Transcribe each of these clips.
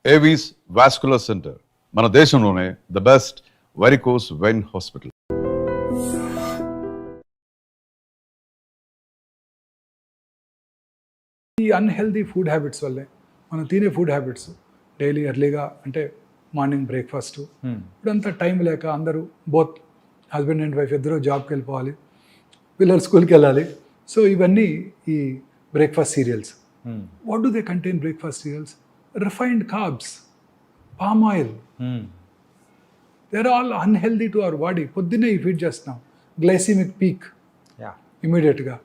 Avis vascular centre మన దేశంలోనే the best varicose vein hospital. ఈ అన్హెల్దీ ఫుడ్ హ్యాబిట్స్ వల్లే మనం తినే ఫుడ్ హ్యాబిట్స్ డైలీ ఎర్లీగా అంటే మార్నింగ్ బ్రేక్ఫాస్ట్ ఇప్పుడంతా టైం లేక అందరూ బోత్ హస్బెండ్ అండ్ వైఫ్ ఇద్దరు జాబ్కి వెళ్ళిపోవాలి, పిల్లలు స్కూల్కి వెళ్ళాలి. సో ఇవన్నీ ఈ breakfast cereals. What do they contain breakfast cereals? Refined carbs, palm oil. They're all unhealthy to our body. పొద్దున్నే ఈ ఫీడ్ చేస్తున్నాం, గ్లైసిమిక్ పీక్ ఇమీడియట్గా,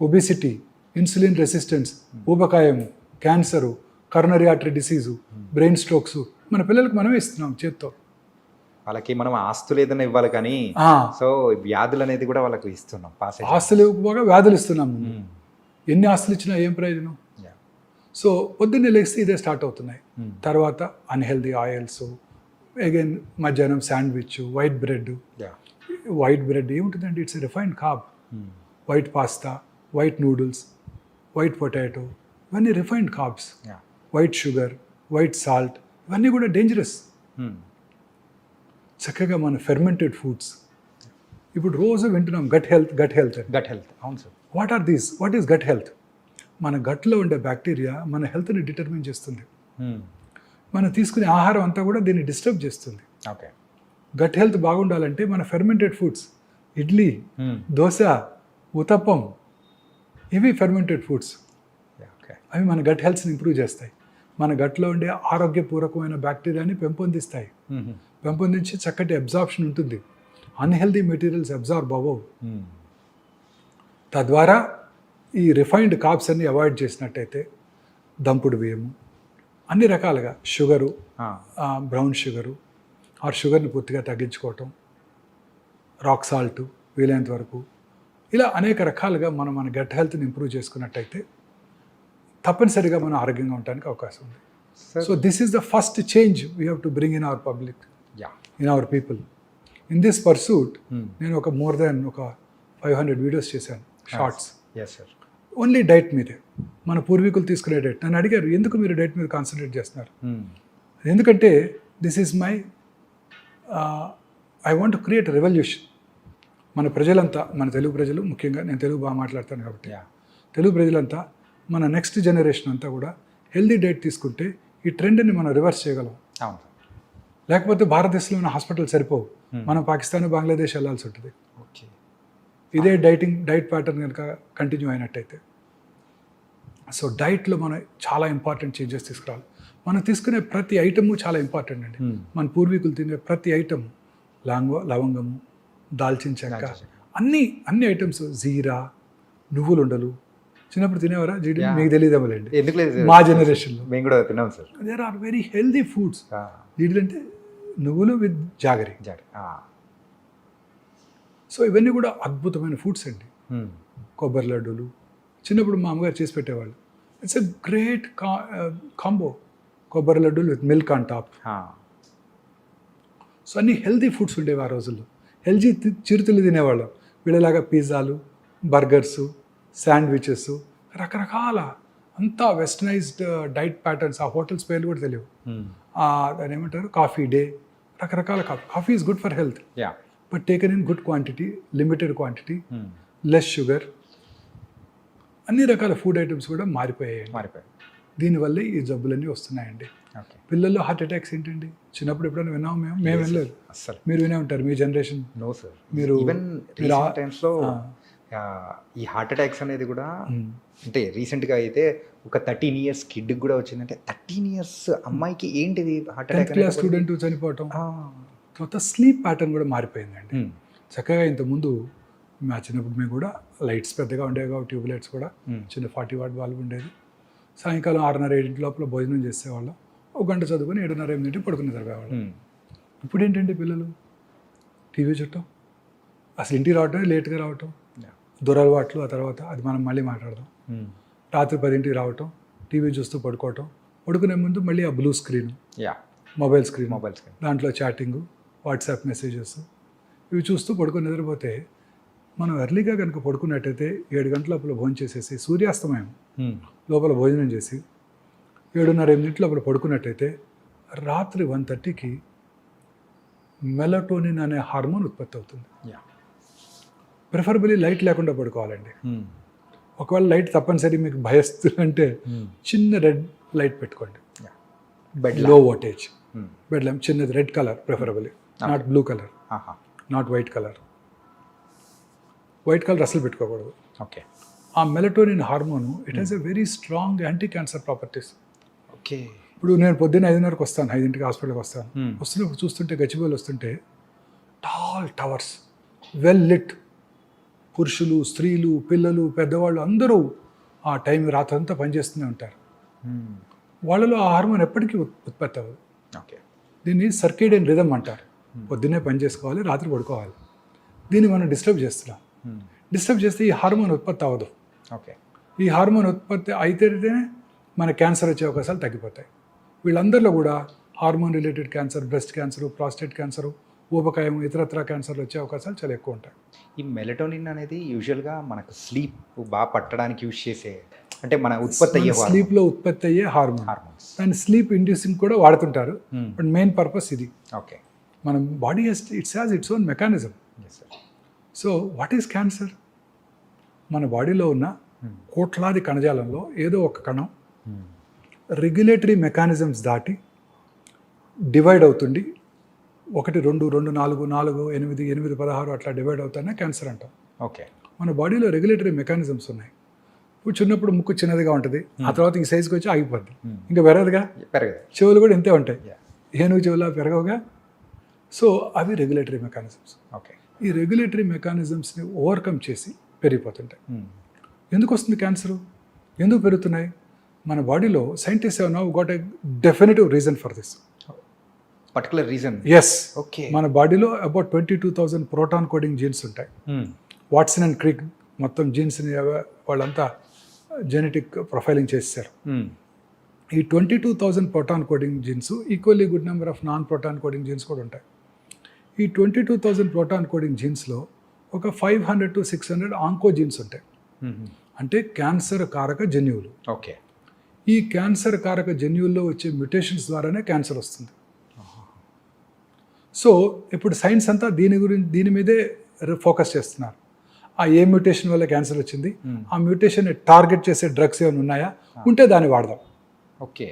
ఒబిసిటీ, ఇన్సులిన్ రెసిస్టెన్స్, ఊబకాయము, cancer, coronary artery disease, brain strokes మన పిల్లలకు మనమే ఇస్తున్నాం చేత్తో. వాళ్ళకి మనం ఆస్తులు ఏదైనా ఇవ్వాలి కానీ సో వ్యాధులు అనేది కూడా వాళ్ళకి ఇస్తున్నాం. ఆస్తులు ఇవ్వకపోగా వ్యాధులు ఇస్తున్నాం. ఎన్ని ఆస్తులు ఇచ్చినా ఏం ప్రయోజనం? సో పొద్దున్నే లేస్తే ఇదే స్టార్ట్ అవుతున్నాయి. తర్వాత అన్హెల్దీ ఆయిల్స్, అగైన్ మధ్యాహ్నం sandwich, white bread. White bread ఏముంటుందండి? It's refined carb. White pasta, white noodles, white potato, ఇవన్నీ refined carbs. White sugar, white salt, ఇవన్నీ కూడా డేంజరస్. చక్కగా మన ఫెర్మెంటెడ్ ఫుడ్స్ ఇప్పుడు రోజు వింటున్నాం, gut health, gut health, gut health. అవును sir. What are these? What is gut health? మన గట్లో ఉండే బ్యాక్టీరియా మన హెల్త్ని డిటర్మిన్ చేస్తుంది. మనం తీసుకునే ఆహారం అంతా కూడా దీన్ని డిస్టర్బ్ చేస్తుంది. ఓకే. గట్ హెల్త్ బాగుండాలంటే మన ఫెర్మెంటెడ్ ఫుడ్స్, ఇడ్లీ, దోశ, ఉతప్పం, ఇవి ఫెర్మెంటెడ్ ఫుడ్స్. అవి మన గట్ హెల్త్ని ఇంప్రూవ్ చేస్తాయి. మన గట్లో ఉండే ఆరోగ్యపూర్వకమైన బ్యాక్టీరియాని పెంపొందిస్తాయి. పెంపొందించి చక్కటి అబ్జార్ప్షన్ ఉంటుంది. అన్హెల్దీ మెటీరియల్స్ అబ్జార్బ్ అవ్వవు. తద్వారా ఈ రిఫైన్డ్ కార్బ్స్ అన్ని అవాయిడ్ చేసినట్టయితే దంపుడు బియ్యము, అన్ని రకాలుగా షుగరు, బ్రౌన్ షుగరు ఆర్ షుగర్ని పూర్తిగా తగ్గించుకోవటం, రాక్ సాల్ట్ వీలైనంత వరకు, ఇలా అనేక రకాలుగా మనం మన గట్ హెల్త్ని ఇంప్రూవ్ చేసుకున్నట్టయితే తప్పనిసరిగా మనం ఆరోగ్యంగా ఉండడానికి అవకాశం ఉంది. So this is the first change we have to bring in our public, in our people. In this pursuit నేను ఒక మోర్ దాన్ ఒక 500 వీడియోస్ చేశాను, షార్ట్స్. ఓన్లీ డైట్ మీదే, మన పూర్వీకులు తీసుకునే డైట్. నన్ను అడిగారు, ఎందుకు మీరు డైట్ మీద కాన్సన్ట్రేట్ చేస్తున్నారు? ఎందుకంటే this is my I want to create revolution. మన ప్రజలంతా, మన తెలుగు ప్రజలు ముఖ్యంగా, నేను తెలుగు బాగా మాట్లాడతాను కాబట్టి తెలుగు ప్రజలంతా, మన నెక్స్ట్ జనరేషన్ అంతా కూడా హెల్దీ డైట్ తీసుకుంటే ఈ ట్రెండ్ని మనం రివర్స్ చేయగలం. లేకపోతే భారతదేశంలో ఉన్న హాస్పిటల్ సరిపోవు, మనం పాకిస్తాన్, బంగ్లాదేశ్ వెళ్ళాల్సి ఉంటుంది. ఇదే డైట్ ప్యాటర్న్ కనుక కంటిన్యూ అయినట్టయితే. సో డైట్లో మనం చాలా ఇంపార్టెంట్ చేంజెస్ తీసుకురావాలి. మనం తీసుకునే ప్రతి ఐటము చాలా ఇంపార్టెంట్ అండి. మన పూర్వీకులు తినే ప్రతి ఐటమ్, లవంగము, దాల్చిన చెక్క, అన్ని ఐటమ్స్, జీరా, నువ్వులు ఉండలు. చిన్నప్పుడు తినేవారా? జీడి మీకు తెలియదేమోలేండి, ఎందుకు లేదు, మా జనరేషన్లో మేము కూడా తిన్నాం sir. There are very healthy foods. జీడి అంటే నువ్వులు విత్ జాగరి. సో ఇవన్నీ కూడా అద్భుతమైన ఫుడ్స్ అండి. కొబ్బరి లడ్డూలు చిన్నప్పుడు మా అమ్మగారు చేసి పెట్టేవాళ్ళు. ఇట్స్ ఎ గ్రేట్ కాంబో, కొబ్బరి లడ్డూలు with milk on top. So అన్ని హెల్దీ ఫుడ్స్ ఉండేవి ఆ రోజుల్లో. హెల్దీ చిరుతిళ్ళు తినేవాళ్ళం. వీళ్ళలాగా పిజ్జాలు, బర్గర్సు, శాండ్విచెస్, రకరకాల అంతా వెస్టర్నైజ్డ్ డైట్ ప్యాటర్న్స్. ఆ హోటల్స్ పేర్లు కూడా తెలియవు. దాని ఏమంటారు, కాఫీ డే, రకరకాల coffee is good for health, but taken in good quantity, limited quantity, less sugar. అన్ని రకాల ఫుడ్ ఐటమ్స్ కూడా మారిపోయాయి. దీనివల్ల ఈ జబ్బులన్నీ వస్తున్నాయండి. పిల్లల్లో హార్ట్ అటాక్స్ ఏంటండి? చిన్నప్పుడు ఎప్పుడైనా విన్నాము? మేము వినలేదు. మీరు వినే ఉంటారు, మీ జనరేషన్. No sir. మీరు టైమ్స్లో ఈ హార్ట్ అటాక్స్ అనేది కూడా అంటే రీసెంట్గా అయితే ఒక 13 years కిడ్ కూడా వచ్చిందంటే, 13 years అమ్మాయికి ఏంటిది heart attack? 10th class student చనిపోవటం. తర్వాత స్లీప్ ప్యాటర్న్ కూడా మారిపోయిందండి. చక్కగా ఇంతకుముందు మా చిన్నప్పుడు మేము కూడా లైట్స్ పెద్దగా ఉండేవి కాబట్టి, ట్యూబ్ లైట్స్ కూడా చిన్న 40 watt బల్బ్ ఉండేది. సాయంకాలం 6:30-7 లోపల భోజనం చేసేవాళ్ళం. 1 గంట చదువుకొని 7:30-8 పడుకుని చదివేవాళ్ళం. ఇప్పుడు ఏంటంటే పిల్లలు టీవీ చుట్టం, అసలు ఇంటికి రావటం లేట్గా రావటం, దురలవాట్లు. ఆ తర్వాత అది మనం మళ్ళీ మాట్లాడదాం. రాత్రి 10ంటికి రావటం, టీవీ చూస్తూ పడుకోవటం, పడుకునే ముందు మళ్ళీ ఆ బ్లూ స్క్రీన్, మొబైల్ స్క్రీన్, దాంట్లో చాటింగు, వాట్సాప్ మెసేజెస్, ఇవి చూస్తూ పడుకొని నిద్రపోతే, మనం ఎర్లీగా కనుక పడుకున్నట్టయితే 7 గంటల లోపల భోజనం చేసేసి సూర్యాస్తమయం లోపల భోజనం చేసి 7:30-8 లోపల పడుకున్నట్టయితే రాత్రి 1:30కి మెలటోనిన్ అనే హార్మోన్ ఉత్పత్తి అవుతుంది. యా. ప్రిఫరబుల్లీ లైట్ లేకుండా పడుకోవాలండి. ఒకవేళ లైట్ తప్పనిసరి మీకు భయస్తుందంటే చిన్న రెడ్ లైట్ పెట్టుకోండి, బెడ్ లో వోల్టేజ్ బెడ్ ల్యాంప్, చిన్నది red colour preferably, not blue colour, not white colour. White colour అసలు పెట్టుకోకూడదు. ఓకే. ఆ melatonin hormone it has a very strong anti cancer properties. Okay. ఇప్పుడు నేను పొద్దున్న 5:30కి వస్తాను, 5ంటికి హాస్పిటల్కి వస్తాను. వస్తున్నప్పుడు చూస్తుంటే గచ్చిబౌలి వస్తుంటే టాల్ టవర్స్, వెల్ లిట్, పురుషులు, స్త్రీలు, పిల్లలు, పెద్దవాళ్ళు అందరూ ఆ టైం రాత్రంతా పనిచేస్తూనే ఉంటారు. వాళ్ళలో ఆ హార్మోన్ ఎప్పటికీ ఉత్పత్తి అవ్వదు. ఓకే. దీన్ని సర్కేడియన్ రిథమ్ అంటారు. పొద్దున్నే పని చేసుకోవాలి, రాత్రి పడుకోవాలి. దీన్ని మనం డిస్టర్బ్ చేస్తున్నాం. డిస్టర్బ్ చేస్తే ఈ హార్మోన్ ఉత్పత్తి అవ్వదు. ఓకే. ఈ హార్మోన్ ఉత్పత్తి అయితేనే మన క్యాన్సర్ వచ్చే అవకాశాలు తగ్గిపోతాయి. వీళ్ళందరిలో కూడా hormone related cancer, breast cancer, prostate cancer, ఊబకాయం, ఇతరత్ర క్యాన్సర్లు వచ్చే అవకాశాలు చాలా ఎక్కువ ఉంటాయి. ఈ మెలటోనిన్ అనేది యూజువల్గా మనకు స్లీప్ బాగా పట్టడానికి యూజ్ చేసే, అంటే మన ఉత్పత్తి అయ్యే స్లీప్లో ఉత్పత్తి అయ్యే హార్మోన్స్. దాన్ని స్లీప్ ఇండ్యూసింగ్ కూడా వాడుతుంటారు, బట్ మెయిన్ పర్పస్ ఇది. ఓకే. మన body it's has its own mechanism. So what is cancer? మన బాడీలో ఉన్న కోట్లాది కణజాలంలో ఏదో ఒక కణం రెగ్యులేటరీ మెకానిజమ్స్ దాటి డివైడ్ అవుతుంది. 1, 2, 2, 4, 4, 8, 8, 16 అట్లా డివైడ్ అవుతానే క్యాన్సర్ అంటాం. ఓకే. మన బాడీలో రెగ్యులేటరీ మెకానిజమ్స్ ఉన్నాయి. ఇప్పుడు చిన్నప్పుడు ముక్కు చిన్నదిగా ఉంటుంది, ఆ తర్వాత ఈ సైజుకి వచ్చి ఆగిపోద్ది, ఇంకా పెరగదుగా. చెవులు కూడా ఇంతే ఉంటాయి, ఏనుగు చెవులా పెరగవుగా. సో అవి రెగ్యులేటరీ మెకానిజమ్స్. ఓకే. ఈ రెగ్యులేటరీ మెకానిజమ్స్ని ఓవర్కమ్ చేసి పెరిగిపోతుంటాయి. ఎందుకు వస్తుంది క్యాన్సరు? ఎందుకు పెరుగుతున్నాయి? మన బాడీలో scientist have now got a definitive reason for this. Particular reason? Yes. Okay. మన బాడీలో అబౌట్ 22,000 ప్రోటాన్ కోడింగ్ జీన్స్ ఉంటాయి. వాట్సన్ అండ్ క్రిక్ మొత్తం జీన్స్ని వాళ్ళంతా జెనెటిక్ ప్రొఫైలింగ్ చేశారు. ఈ 22,000 proton coding genes equally good number of non proton coding genes కూడా ఉంటాయి. ఈ 22,000 ప్రోటాన్ కోడింగ్ జీన్స్లో ఒక 500 to 600 ఆంకో జీన్స్ ఉంటాయి, అంటే క్యాన్సర్ కారక జన్యువులు. ఓకే. ఈ క్యాన్సర్ కారక జన్యువుల్లో వచ్చే మ్యుటేషన్స్ ద్వారానే క్యాన్సర్ వస్తుంది. సో ఇప్పుడు సైన్స్ అంతా దీని మీదే ఫోకస్ చేస్తున్నారు. ఆ ఏ మ్యూటేషన్ వల్ల క్యాన్సర్ వచ్చింది, ఆ మ్యూటేషన్ని టార్గెట్ చేసే డ్రగ్స్ ఏమైనా ఉన్నాయా, ఉంటే దాన్ని వాడదాం. ఓకే.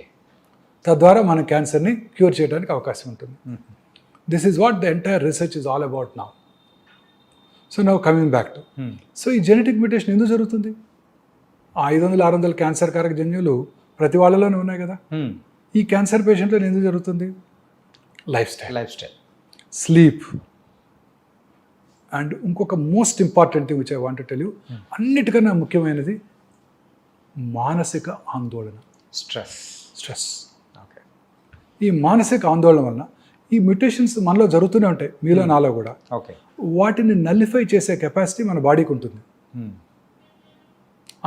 తద్వారా మనం క్యాన్సర్ని క్యూర్ చేయడానికి అవకాశం ఉంటుంది. This is what the entire research is all about now. So now coming back to, so ఈ జెనెటిక్ మ్యూటేషన్ ఎందుకు జరుగుతుంది? ఆ 500-600 క్యాన్సర్ కారక జన్యువులు ప్రతి వాళ్ళలోనే ఉన్నాయి కదా. ఈ క్యాన్సర్ పేషెంట్లో ఎందుకు జరుగుతుంది? లైఫ్ స్టైల్, స్లీప్, అండ్ ఇంకొక most important thing which I want to tell you, అన్నిటికన్నా ముఖ్యమైనది మానసిక ఆందోళన, స్ట్రెస్. ఓకే. ఈ మానసిక ఆందోళన వలన ఈ మ్యుటేషన్స్ మనలో జరుగుతూనే ఉంటాయి, మీలో నాలో కూడా. ఓకే. వాటిని నల్లిఫై చేసే కెపాసిటీ మన బాడీకి ఉంటుంది,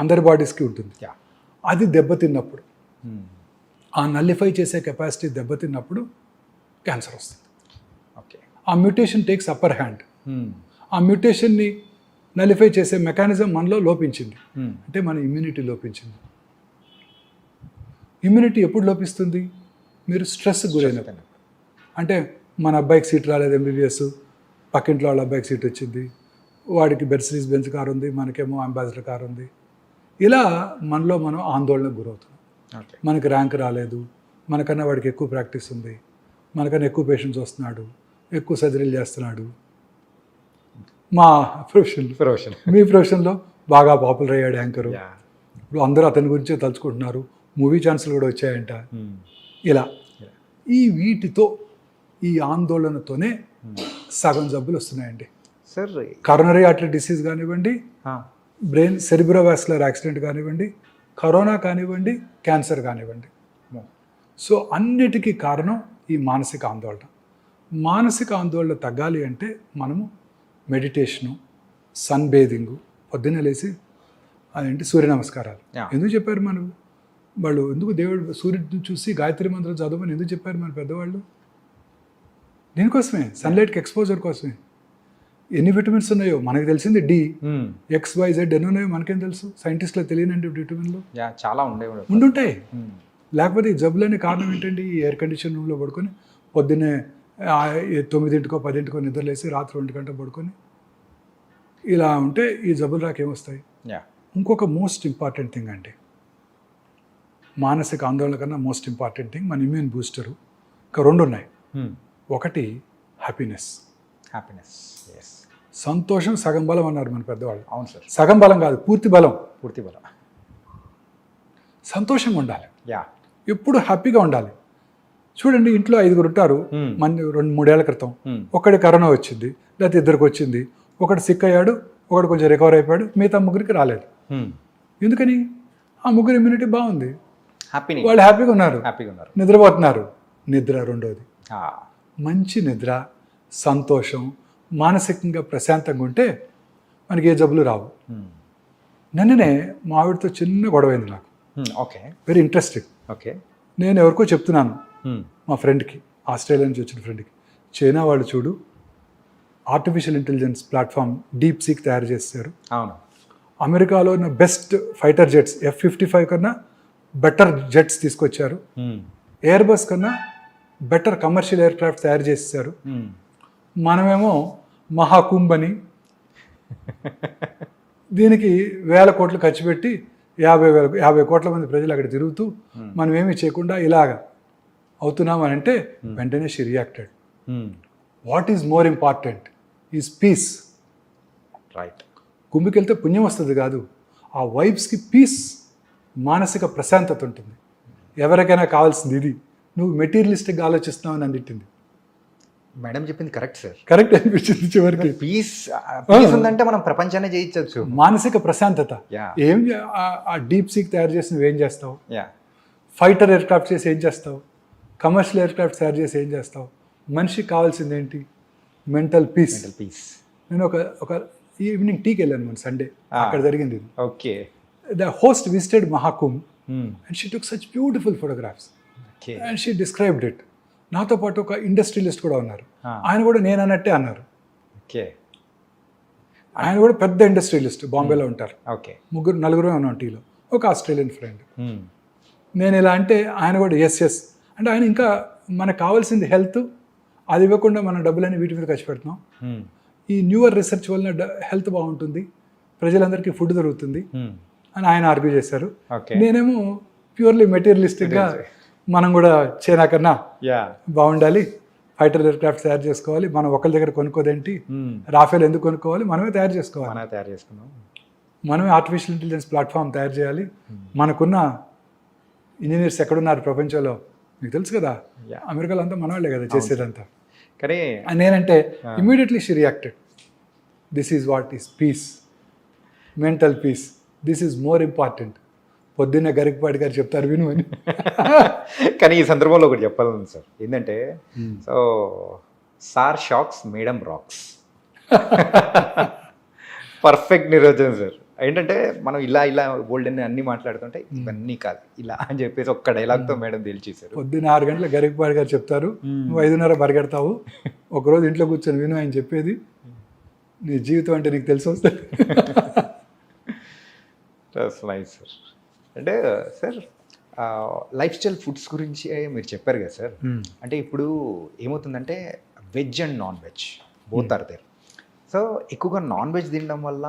అందరి బాడీస్కి ఉంటుంది. అది దెబ్బతిన్నప్పుడు, ఆ నల్లిఫై చేసే కెపాసిటీ దెబ్బతిన్నప్పుడు క్యాన్సర్ వస్తుంది. ఓకే. ఆ మ్యుటేషన్ టేక్స్ అప్పర్ హ్యాండ్. ఆ మ్యుటేషన్ని నలిఫై చేసే మెకానిజం మనలో లోపించింది, అంటే మన ఇమ్యూనిటీ లోపించింది. ఇమ్యూనిటీ ఎప్పుడు లోపిస్తుంది? మీరు స్ట్రెస్ గురైనప్పుడు. అంటే మన అబ్బాయికి సీట్ రాలేదు ఎంబీబీఎస్, పక్కింట్లో వాళ్ళ అబ్బాయికి సీట్ వచ్చింది, వాడికి మెర్సిడీస్ బెంజ్ కారు ఉంది, మనకేమో అంబాసిడర్ కారు ఉంది. ఇలా మనలో మనం ఆందోళనకు గురవుతున్నాం. మనకి ర్యాంక్ రాలేదు, మనకన్నా వాడికి ఎక్కువ ప్రాక్టీస్ ఉంది, మనకన్నా ఎక్కువ పేషెంట్స్ వస్తున్నాడు, ఎక్కువ సర్జరీలు చేస్తున్నాడు. మా ప్రొఫెషన్, మీ ప్రొఫెషన్లో బాగా పాపులర్ అయ్యాడు యాంకరు, ఇప్పుడు అందరూ అతని గురించే తలుచుకుంటున్నారు, మూవీ ఛాన్సులు కూడా వచ్చాయంట. ఇలా వీటితో, ఈ ఆందోళనతోనే సగం జబ్బులు వస్తున్నాయండి. సార్, కరోనరీ ఆర్టరీ డిసీజ్ కానివ్వండి, బ్రెయిన్ సెరిబ్రోవాస్కులర్ యాక్సిడెంట్ కానివ్వండి, కరోనా కానివ్వండి, క్యాన్సర్ కానివ్వండి. సో అన్నిటికీ కారణం ఈ మానసిక ఆందోళన. మానసిక ఆందోళన తగ్గాలి అంటే మనము మెడిటేషను, సన్ బేదింగు, పొద్దున్నే లేచి అదేంటి సూర్య నమస్కారాలు. ఎందుకు చెప్పారు మనం వాళ్ళు? ఎందుకు దేవుడు సూర్యుడిని చూసి గాయత్రి మంత్రం చదవమని ఎందుకు చెప్పారు మన పెద్దవాళ్ళు? దీనికోసమే, సన్లైట్కి ఎక్స్పోజర్ కోసమే. ఎన్ని విటమిన్స్ ఉన్నాయో మనకు తెలిసింది డి, XYZ ఎన్ని ఉన్నాయో మనకేం తెలుసు? సైంటిస్టులకు తెలియనండి విటమిన్లు చాలా ఉండుంటాయి. లేకపోతే ఈ జబ్బులనే కారణం ఏంటండి? ఈ ఎయిర్ కండిషన్ రూమ్లో పడుకొని పొద్దున్నే 9ంటికో 10ంటికో నిద్రలేసి రాత్రి 1 గంట పడుకొని ఇలా ఉంటే ఈ జబ్బులు రాకేమొస్తాయి? యా. ఇంకొక మోస్ట్ ఇంపార్టెంట్ థింగ్ అండి, మానసిక ఆందోళన కన్నా మోస్ట్ ఇంపార్టెంట్ థింగ్ మన ఇమ్యూన్ బూస్టరు. ఇంకా 2 ఉన్నాయి. ఒకటి హ్యాపీనెస్. హ్యాపీనెస్. ఎస్. సంతోషం సగం బలం అన్నారు మన పెద్దవాళ్ళు. అవును సార్. సగం బలం కాదు, పూర్తి బలం. పూర్తి బలం. సంతోషంగా ఉండాలి, యా. ఎప్పుడు హ్యాపీగా ఉండాలి. చూడండి, ఇంట్లో 5గురు ఉంటారు. మన 2-3 ఏళ్ల క్రితం ఒకటి కరోనా వచ్చింది, లేకపోతే 2కి వచ్చింది, ఒకటి సిక్ అయ్యాడు, ఒకటి కొంచెం రికవర్ అయిపోయాడు, మిగతా 3కి రాలేదు. ఎందుకని? ఆ 3 ఇమ్యూనిటీ బాగుంది, హ్యాపీ, వాళ్ళు హ్యాపీగా ఉన్నారు, నిద్రపోతున్నారు. నిద్ర రెండోది, మంచి నిద్ర, సంతోషం, మానసికంగా ప్రశాంతంగా ఉంటే మనకి ఏ జబ్బులు రావు. నిన్ననే మా ఆవిడతో చిన్న గొడవైంది నాకు. ఓకే. Very interesting. ఓకే. నేను ఎవరికో చెప్తున్నాను, మా ఫ్రెండ్కి, ఆస్ట్రేలియా నుంచి వచ్చిన ఫ్రెండ్కి, చైనా వాళ్ళు చూడు artificial intelligence platform deep seek తయారు చేస్తారు. అవును. అమెరికాలో ఉన్న బెస్ట్ ఫైటర్ జెట్స్ F-55 కన్నా బెటర్ జెట్స్ తీసుకొచ్చారు. ఎయిర్ బస్ కన్నా బెటర్ కమర్షియల్ ఎయిర్ క్రాఫ్ట్ తయారు చేసేసారు. మనమేమో మహాకుంభ్ అని దీనికి 1000 కోట్లు ఖర్చు పెట్టి 50 కోట్ల మంది ప్రజలు అక్కడ తిరుగుతూ మనం ఏమీ చేయకుండా ఇలాగా అవుతున్నాం అని అంటే వెంటనే she reacted. What is more important is peace. Right. కుంభికి వెళ్తే పుణ్యం వస్తుంది కాదు, ఆ వైబ్స్కి పీస్, మానసిక ప్రశాంతత ఉంటుంది. ఎవరికైనా కావాల్సింది ఇది. నువ్వు మెటీరియలిస్టిక్గా ఆలోచిస్తున్నావు అని అందింది. మేడం చెప్పింది కరెక్ట్ సార్. కరెక్ట్ అనిపించింది చివరికి. పీస్ ఉందంటే మనం ప్రపంచాన్ని జయించవచ్చు. మానసిక ప్రశాంతత. ఏం ఆ డీప్ సీక్ తయారు చేసి నువ్వేం చేస్తావు? ఫైటర్ ఎయిర్ క్రాఫ్ట్ చేసి ఏం చేస్తావు? కమర్షియల్ ఎయిర్ క్రాఫ్ట్ తయారు చేసి ఏం చేస్తావు? మనిషికి కావాల్సింది ఏంటి? Mental peace. నేను ఒక ఈవినింగ్ టీకి వెళ్ళాను మన సండే, అక్కడ జరిగింది ఇది. Okay. The host visited Mahakumbh and she took such beautiful photographs and she described it. నాతో పాటు ఒక ఇండస్ట్రియలిస్ట్ కూడా ఉన్నారు. ఆయన కూడా నేను అన్నట్టే అన్నారు. ఆయన కూడా పెద్ద ఇండస్ట్రియలిస్ట్, బాంబేలో ఉంటారు. నలుగురు ఉన్నాం టీలో. ఒక ఆస్ట్రేలియన్ ఫ్రెండ్. నేను ఇలా అంటే ఆయన కూడా ఎస్ అంటే ఆయన ఇంకా మనకు కావాల్సింది హెల్త్, అది ఇవ్వకుండా మన డబ్బులన్నీ వీటి మీద ఖర్చు పెడుతున్నాం. ఈ న్యూయర్ రీసెర్చ్ వలన హెల్త్ బాగుంటుంది, ప్రజలందరికీ ఫుడ్ దొరుకుతుంది అని ఆయన ఆర్గ్యూ చేశారు. నేనేమో ప్యూర్లీ మెటీరియలిస్టిక్గా మనం కూడా చైనా కన్నా బాగుండాలి, ఫైటర్ ఎయిర్ క్రాఫ్ట్ తయారు చేసుకోవాలి, మనం ఒకరి దగ్గర కొనుక్కోదేంటి, రాఫేల్ ఎందుకు కొనుక్కోవాలి, మనమే తయారు చేసుకోవాలి, మనమే ఆర్టిఫిషియల్ ఇంటెలిజెన్స్ ప్లాట్ఫామ్ తయారు చేయాలి. మనకున్న ఇంజనీర్స్ ఎక్కడున్నారు ప్రపంచంలో మీకు తెలుసు కదా, అమెరికాలో అంతా మన వాళ్ళే కదా చేసేదంతా. కానీ నేనంటే immediately she reacted. This is what is peace, mental peace, this is more important. పొద్దున్నే గరికపాటి గారు చెప్తారు విను అని. కానీ ఈ సందర్భంలో ఒకటి చెప్పాలని సార్, ఏంటంటే so sir shocks madam rocks. Perfect నిర్వచనం సార్. ఏంటంటే మనం ఇలా బోల్డ్ అన్ని మాట్లాడుతుంటే ఇవన్నీ కాదు ఇలా అని చెప్పేసి ఒక్క డైలాగ్తో మేడం తేల్చేశారు. పొద్దున్న 6 గంటల గరికపాటి గారు చెప్తారు, నువ్వు 5:30 పరిగెడతావు, ఒకరోజు ఇంట్లో కూర్చొని విను ఆయన చెప్పేది, నీ జీవితం అంటే నీకు తెలిసి వస్తుంది. Nice sir. అంటే సార్ లైఫ్ స్టైల్ ఫుడ్స్ గురించి మీరు చెప్పారు కదా సార్. అంటే ఇప్పుడు ఏమవుతుందంటే veg and non veg both are there. So ఎక్కువగా నాన్ వెజ్ తినడం వల్ల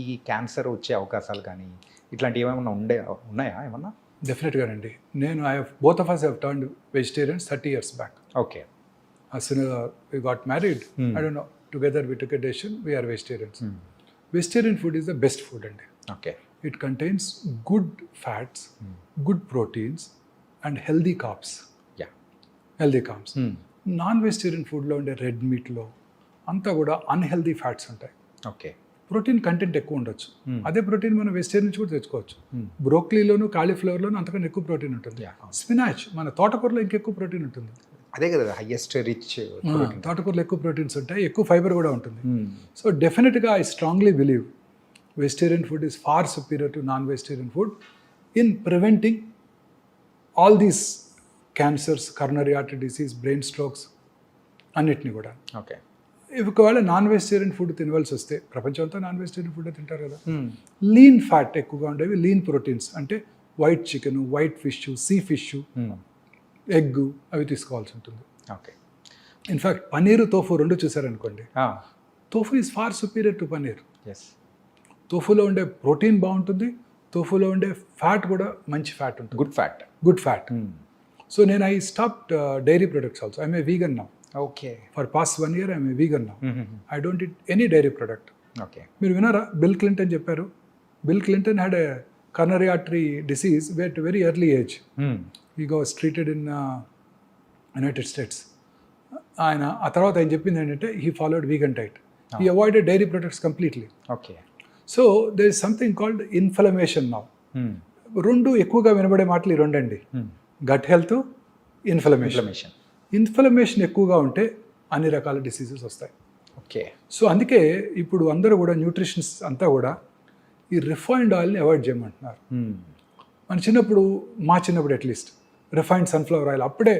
ఈ క్యాన్సర్ వచ్చే అవకాశాలు కానీ ఇట్లాంటివి ఏమైనా ఉన్నాయా ఏమన్నా? డెఫినెట్గానండి. నేను both of us have turned vegetarians 30 years back. Okay. As soon as we got married, I don't know, together we took a decision, we are vegetarians. Vegetarian food is the best food అండి. Okay. It contains good fats, good proteins and healthy carbs. Healthy carbs. Non-vegetarian ఫుడ్లో ఉండే red మీట్లో అంతా కూడా unhealthy fats ఉంటాయి. Okay. Protein content ఎక్కువ ఉండొచ్చు. అదే ప్రోటీన్ మనం వెజిటేరియన్ నుంచి కూడా తెచ్చుకోవచ్చు. బ్రోక్లీలోను కాలీఫ్లవర్లోను అంతకన్నా ఎక్కువ ప్రోటీన్ ఉంటుంది. స్పినాచ్, మన తోటకూరలో ఇంకెక్కువ ప్రోటీన్ ఉంటుంది. అదే కదా హైయెస్ట్ రిచ్. తోటకూరలో ఎక్కువ ప్రోటీన్స్ ఉంటాయి, ఎక్కువ ఫైబర్ కూడా ఉంటుంది. సో డెఫినెట్గా I strongly believe vegetarian food is far superior to non-vegetarian food in preventing all these cancers, coronary artery disease, brain strokes అన్నిటిని కూడా. ఓకే. ఒకవేళ నాన్ వెజిటేరియన్ ఫుడ్ తినవలసి వస్తే, ప్రపంచం అంతా నాన్ వెజిటేరియన్ ఫుడ్ తింటారు కదా, లీన్ ఫ్యాట్ ఎక్కువగా ఉండేవి, లీన్ ప్రోటీన్స్ అంటే white chicken, white fish, sea fish, egg అవి తీసుకోవాల్సి ఉంటుంది. ఓకే. ఇన్ఫ్యాక్ట్ పన్నీరు, తోఫు రెండు చూసారనుకోండి, tofu is far superior to paneer. Yes. తోఫులో ఉండే ప్రోటీన్ బాగుంటుంది, తోఫులో ఉండే ఫ్యాట్ కూడా మంచి ఫ్యాట్ ఉంటుంది, good fat. Good fat. So నేను I stopped dairy products also. I'm a vegan now. Okay. For past 1 year I'm a vegan now. I don't eat any dairy product. Okay. మీరు విన్నారా Bill Clinton చెప్పారు? Bill Clinton had a coronary artery disease at very early age. He was treated in United States. ఆయన ఆ తర్వాత ఆయన చెప్పింది ఏంటంటే he followed vegan diet. He avoided dairy products completely. Okay. So there is something called inflammation now. రెండు ఎక్కువగా వినబడే మాటలు ఈ రెండండి, గట్ హెల్త్, ఇన్ఫ్లమేషన్. ఇన్ఫ్లమేషన్ ఎక్కువగా ఉంటే అన్ని రకాల డిసీజెస్ వస్తాయి. ఓకే. సో అందుకే ఇప్పుడు అందరూ కూడా న్యూట్రిషన్స్ అంతా కూడా ఈ రిఫైన్డ్ ఆయిల్ని అవాయిడ్ చేయమంటున్నారు. మన చిన్నప్పుడు, మా చిన్నప్పుడు అట్లీస్ట్ రిఫైన్డ్ సన్ఫ్లవర్ ఆయిల్, అప్పుడే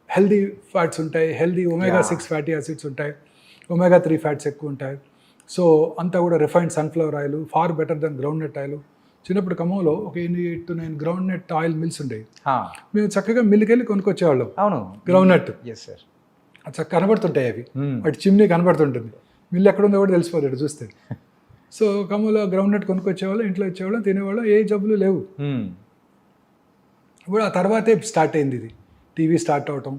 హెల్దీ ఫ్యాట్స్ ఉంటాయి, హెల్దీ omega-6 ఫ్యాటీ యాసిడ్స్ ఉంటాయి, omega-3 ఫ్యాట్స్ ఎక్కువ ఉంటాయి. సో అంతా కూడా refined sunflower oil far better than groundnut oil. చిన్నప్పుడు ఖమ్మంలో ఒక 8 to 9 groundnut oil mills ఉండేవి. మేము చక్కగా మిల్లుకి వెళ్ళి కొనుక్కొచ్చేవాళ్ళం. అవును, గ్రౌండ్ నట్. Yes sir. చక్కగా కనబడుతుంటాయి అవి, వాటి చిమ్నీ కనబడుతుంటుంది. మిల్లు ఎక్కడ ఉందో కూడా తెలిసిపోతాడు చూస్తే. సో ఖమ్మంలో గ్రౌండ్ నట్ కొనుక్కొచ్చేవాళ్ళం, ఇంట్లో వచ్చేవాళ్ళం, తినేవాళ్ళం, ఏ జబ్బులు లేవు. ఇప్పుడు ఆ తర్వాతే స్టార్ట్ అయింది ఇది, టీవీ స్టార్ట్ అవటం,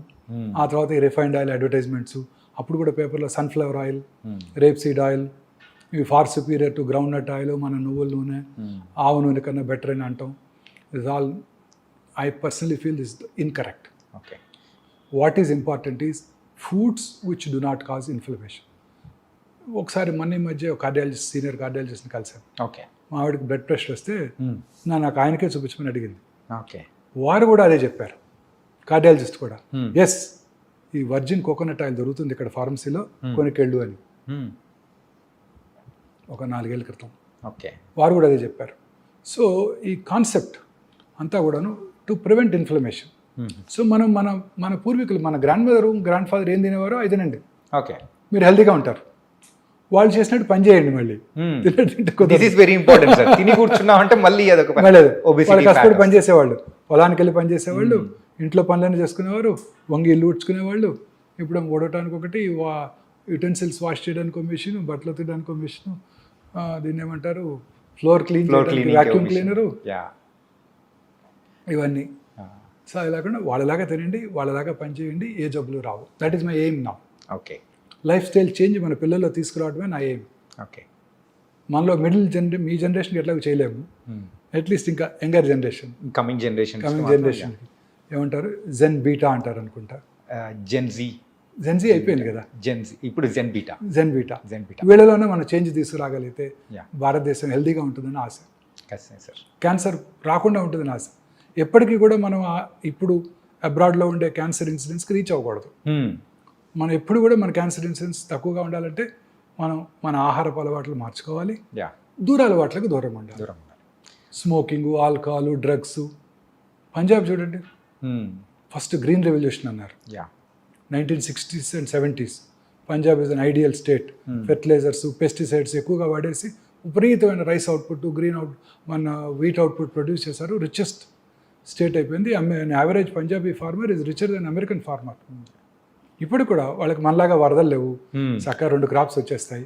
ఆ తర్వాత ఈ రిఫైన్డ్ ఆయిల్ అడ్వర్టైజ్మెంట్స్. అప్పుడు కూడా పేపర్లో sunflower oil, rapeseed oil, ఇవి far superior to groundnut oil, మన నువ్వుల నూనె, ఆవు నూనె కన్నా బెటర్ అని అంటాం. Is all, I personally feel this incorrect. Okay. What is important is foods which do not cause inflammation. ఒకసారి మొన్న ఈ మధ్య కార్డియాలజిస్ట్, సీనియర్ కార్డియాలజిస్ట్ని కలిసాను. ఓకే. మా ఆవిడకి బ్లడ్ ప్రెషర్ వస్తే నాకు ఆయనకే చూపించమని అడిగింది. ఓకే. వారు కూడా అదే చెప్పారు, కార్డియాలజిస్ట్ కూడా. ఎస్, ఈ వర్జిన్ కోకోనట్ ఆయిల్ దొరుకుతుంది ఇక్కడ ఫార్మసీలో, కొనుకెళ్ళు అని, ఒక 4 ఏళ్ళ క్రితం. ఓకే. వారు కూడా అదే చెప్పారు. సో ఈ కాన్సెప్ట్ అంతా కూడాను టు ప్రివెంట్ ఇన్ఫ్లమేషన్. సో మనం మన మన పూర్వీకులు, మన గ్రాండ్ మదర్, గ్రాండ్ ఫాదర్ ఏం తినేవారో అది తినండి, ఓకే, మీరు హెల్తీగా ఉంటారు. వాళ్ళు చేసినట్టు పని చేయండి మళ్ళీ. This is very important sir. తిని కూర్చున్నాం అంటే మళ్ళీ అదొక కష్టపడి పని చేసేవాళ్ళు, పొలానికి వెళ్ళి పని చేసేవాళ్ళు, ఇంట్లో పనులన్నీ చేసుకునేవారు, వంగి ఇల్లు ఊడ్చుకునేవాళ్ళు. ఇప్పుడు ఓడటానికి ఒకటి, యుటెన్సిల్స్ వాష్ చేయడానికి ఒక మిషన్, బట్టలు తీయడానికి ఒక మిషన్, దీన్ని ఏమంటారు, ఫ్లోర్ క్లీన్, వ్యాక్యూమ్ క్లీనరు, ఇవన్నీ. సో అది లేకుండా వాళ్ళలాగా తినండి, వాళ్ళలాగా పని చేయండి, ఏ జబ్బులు రావు. That is my aim now. Okay. Lifestyle change మన పిల్లల్లో తీసుకురావడమే నా ఎయిమ్. ఓకే. మనలో మీ జనరేషన్కి ఎట్లాగో చేయలేము, అట్లీస్ట్ ఇంకా యంగర్ జనరేషన్, కమింగ్ జనరేషన్ ఏమంటారు, జెన్ బీటా అంటారు అనుకుంటా. జెన్జీ అయిపోయింది కదా, ఇప్పుడు జెన్ బీటా. వీళ్ళలోనే మనం చేంజ్ తీసుకురాగలిగితే భారతదేశం హెల్దీగా ఉంటుందని ఆశ. సార్, క్యాన్సర్ రాకుండా ఉంటుందని ఆశ. ఎప్పటికీ కూడా మనం ఇప్పుడు అబ్రాడ్లో ఉండే క్యాన్సర్ ఇన్సిడెన్స్కి రీచ్ అవ్వకూడదు. మనం ఎప్పుడు కూడా మన క్యాన్సర్ ఇన్సిడెన్స్ తక్కువగా ఉండాలంటే మనం మన ఆహారపు అలవాట్లు మార్చుకోవాలి, దూర అలవాట్లకు దూరం ఉండాలి. Smoking, alcohol, drugs. పంజాబ్ చూడండి, ఫస్ట్ గ్రీన్ రెవల్యూషన్ అన్నారు 1960s and 70s. Punjab is an ideal state. Fertilizers, pesticides ఎక్కువగా వాడేసి విపరీతమైన రైస్ అవుట్పుట్, మన వీట్ అవుట్పుట్ ప్రొడ్యూస్ చేశారు. రిచెస్ట్ స్టేట్ అయిపోయింది. Average Punjabi farmer is richer than American farmer. ఇప్పుడు కూడా వాళ్ళకి మనలాగా వరదలు లేవు, చక్కగా 2 క్రాప్స్ వచ్చేస్తాయి,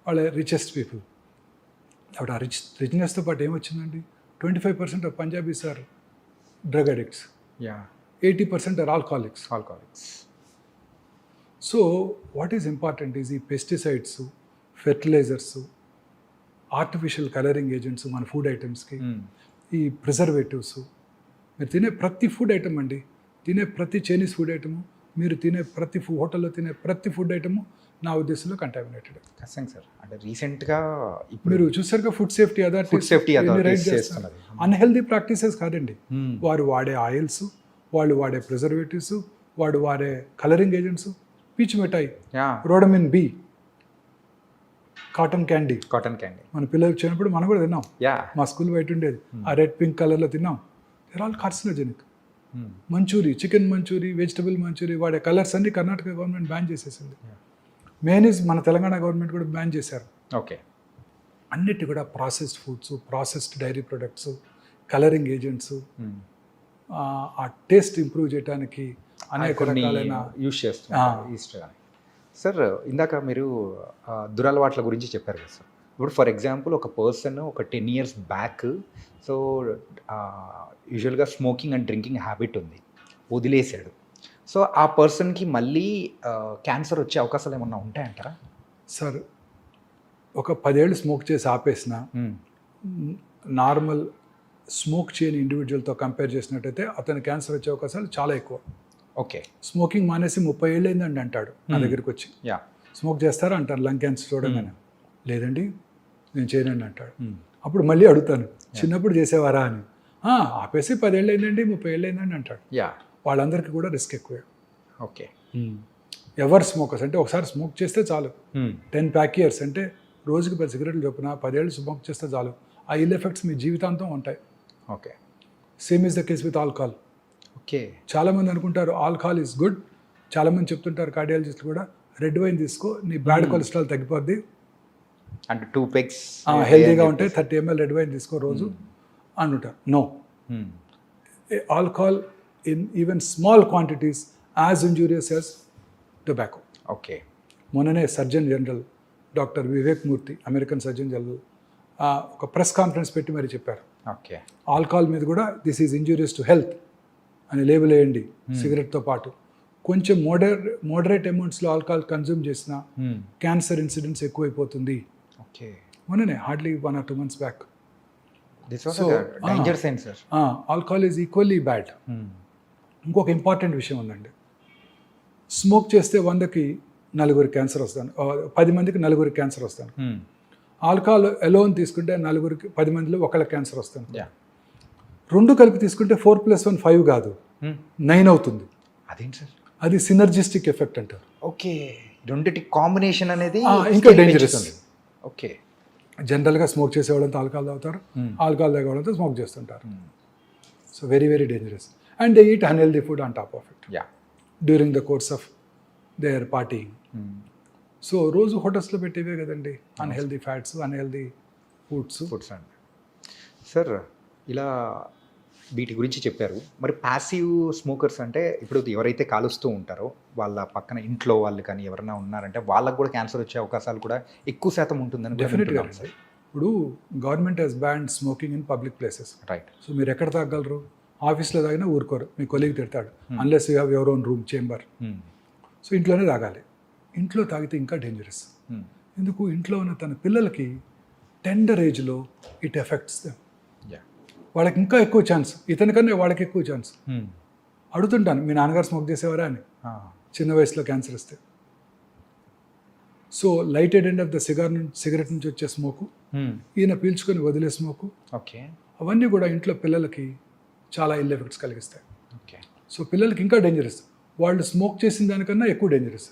వాళ్ళ రిచెస్ట్ పీపుల్. అప్పుడు ఆ రిచ్నెస్తో పాటు ఏమొచ్చిందండి, 25% of Punjabis are drug addicts, 80% are alcoholics. So what is important is ఈ pesticides, fertilisers, artificial colouring agents మన ఫుడ్ ఐటమ్స్కి, ఈ ప్రిజర్వేటివ్స్. మీరు తినే ప్రతి ఫుడ్ ఐటమ్ అండి, తినే ప్రతి చైనీస్ ఫుడ్ ఐటము, మీరు తినే ప్రతి హోటల్లో తినే ప్రతి ఫుడ్ ఐటము నా ఉద్దేశంలో కంటామినేటెడ్. ఖచ్చితంగా సార్. అంటే రీసెంట్గా మీరు చూసారుగా food safety authority unhealthy practices కాదండి. వారు వాడే ఆయిల్స్, వాళ్ళు వాడే ప్రిజర్వేటివ్స్, వాడు వాడే కలరింగ్ ఏజెంట్స్, పీచు మిఠాయి, రోడమిన్ బి, కాటన్ క్యాండీ. మన పిల్లలు వచ్చినప్పుడు మనం కూడా తిన్నాం, మా స్కూల్ బయట ఉండేది, ఆ రెడ్ పింక్ కలర్లో తిన్నాం. They're all carcinogenic. Manchurian, chicken Manchurian, vegetable Manchurian వాడే కలర్స్ అన్ని కర్ణాటక గవర్నమెంట్ బ్యాన్ చేసేసింది. మేనీస్ మన తెలంగాణ గవర్నమెంట్ కూడా బ్యాన్ చేశారు. ఓకే. అన్నిటి కూడా processed foods, processed dairy products, colouring agents, ఆ టేస్ట్ ఇంప్రూవ్ చేయడానికి అనేక కొన్ని రకాలైన యూజ్ చేస్తున్నారు ఈస్ట్ అని. సార్ ఇందాక మీరు దురలవాట్ల గురించి చెప్పారు కదా సార్. ఇప్పుడు ఫర్ ఎగ్జాంపుల్ ఒక పర్సన్ ఒక 10 years బ్యాక్ సో యూజువల్గా స్మోకింగ్ అండ్ డ్రింకింగ్ హ్యాబిట్ ఉంది, వదిలేశాడు. సో ఆ పర్సన్కి మళ్ళీ క్యాన్సర్ వచ్చే అవకాశాలు ఏమన్నా ఉంటాయంటారా? సార్ ఒక 10 ఏళ్ళు స్మోక్ చేసి ఆపేసిన నార్మల్ స్మోక్ చేయని ఇండివిజువల్తో కంపేర్ చేసినట్టయితే అతని క్యాన్సర్ వచ్చే అవకాశాలు చాలా ఎక్కువ. ఓకే. స్మోకింగ్ మానేసి 30 ఏళ్ళు అయిందండి అంటాడు నా దగ్గరికి వచ్చి. యా. స్మోక్ చేస్తారా అంటారు లంగ్ క్యాన్సర్ చూడగానే. లేదండి నేను చేయనండి అంటాడు. అప్పుడు మళ్ళీ అడుగుతాను చిన్నప్పుడు చేసేవారా అని. ఆపేసి 10 ఏళ్ళు అయిందండి 30 ఏళ్ళు అయిందండి అంటాడు. యా. వాళ్ళందరికీ కూడా రిస్క్ ఎక్కువే. ఓకే. ఎవరు స్మోకర్స్ అంటే ఒకసారి స్మోక్ చేస్తే చాలు 10 pack years అంటే రోజుకి 10 cigarettes చొప్పున 10 ఏళ్ళు స్మోక్ చేస్తే చాలు. ఆ ఇల్ ఎఫెక్ట్స్ మీ జీవితాంతం ఉంటాయి. Okay. Same is the case with alcohol. Okay. చాలామంది అనుకుంటారు ఆల్కహాల్ ఈజ్ గుడ్. చాలామంది చెప్తుంటారు కార్డియాలజిస్టులు కూడా రెడ్ వైన్ తీసుకో నీ బ్యాడ్ కొలెస్ట్రాల్ తగ్గిపోద్ది, అంటే 2 pegs హెల్తీగా ఉంటే 30 ml రెడ్ వైన్ తీసుకో రోజు అంటుంటారు. No, alcohol in even small quantities as injurious as tobacco. Okay. మొన్ననే surgeon general doctor Vivek Murthy American surgeon general ఒక ప్రెస్ కాన్ఫరెన్స్ పెట్టి మరి చెప్పారు ఓకే. ఆల్కహాల్ మీద కూడా this is injurious to health అని లేబుల్ వేయండి సిగరెట్తో పాటు. కొంచెం మోడరేట్ అమౌంట్స్లో ఆల్కహాల్ కన్జ్యూమ్ చేసిన క్యాన్సర్ ఇన్సిడెంట్స్ ఎక్కువైపోతుంది. ఓకే. మొన్ననే hardly 1 or 2 months back. This was danger sign sir. Alcohol is equally bad. ఇంకొక ఇంపార్టెంట్ విషయం ఉందండి. స్మోక్ చేస్తే 100కి 4 క్యాన్సర్ వస్తాను, 10 మందికి 4 క్యాన్సర్ వస్తాను. ఆల్కహాల్ ఎలోన్ తీసుకుంటే 10 మందిలో 1 క్యాన్సర్ వస్తాను. రెండు కలిపి తీసుకుంటే 4 + 1 5 కాదు 9 అవుతుంది. అదేంటి సార్? అది సినర్జిస్టిక్ ఎఫెక్ట్ అంటారు. ఓకే. రెండిటి కాంబినేషన్ అనేది ఇంకా డేంజరస్. ఓకే. జనరల్గా స్మోక్ చేసేవాళ్ళంతా ఆల్కహాల్ తాగుతారు, ఆల్కహాల్ తాగేవాళ్ళంతా స్మోక్ చేస్తుంటారు. So very very dangerous. And they eat unhealthy food on top of it yeah during the course of their partying. So రోజు హోటల్స్లో పెట్టేవే కదండి అన్హెల్దీ ఫ్యాట్స్, అన్హెల్దీ ఫుడ్స్. అండి. Sir ఇలా వీటి గురించి చెప్పారు. మరి ప్యాసివ్ స్మోకర్స్ అంటే ఇప్పుడు ఎవరైతే కాలుస్తూ ఉంటారో వాళ్ళ పక్కన ఇంట్లో వాళ్ళు కానీ ఎవరైనా ఉన్నారంటే వాళ్ళకు కూడా క్యాన్సర్ వచ్చే అవకాశాలు కూడా ఎక్కువ శాతం ఉంటుందని డెఫినెట్గా సార్. ఇప్పుడు government has banned smoking in public places. Right. So మీరు ఎక్కడ తాగలరు? ఆఫీస్లో తాగినా ఊరుకోరు, మీ కొలీగ్ తిడతాడు unless you have your own room chamber. So ఇంట్లోనే తాగాలి. ఇంట్లో తాగితే ఇంకా డేంజరస్. ఎందుకు? ఇంట్లో ఉన్న తన పిల్లలకి టెండర్ ఏజ్లో ఇట్ ఎఫెక్ట్స్ దెమ్. వాళ్ళకి ఇంకా ఎక్కువ ఛాన్స్, ఇతనికన్నా వాళ్ళకి ఎక్కువ ఛాన్స్. అడుగుతుంటాను మీ నాన్నగారు స్మోక్ చేసేవారా అని, చిన్న వయసులో క్యాన్సర్ వస్తే. So lighted end of the cigarette నుంచి వచ్చే స్మోకు, ఈయన పీల్చుకొని వదిలే స్మోకు, ఓకే, అవన్నీ కూడా ఇంట్లో పిల్లలకి చాలా ఇల్ ఎఫెక్ట్స్ కలిగిస్తాయి. ఓకే. సో పిల్లలకి ఇంకా డేంజరస్. వాళ్ళు స్మోక్ చేసిన దానికన్నా ఎక్కువ డేంజరస్.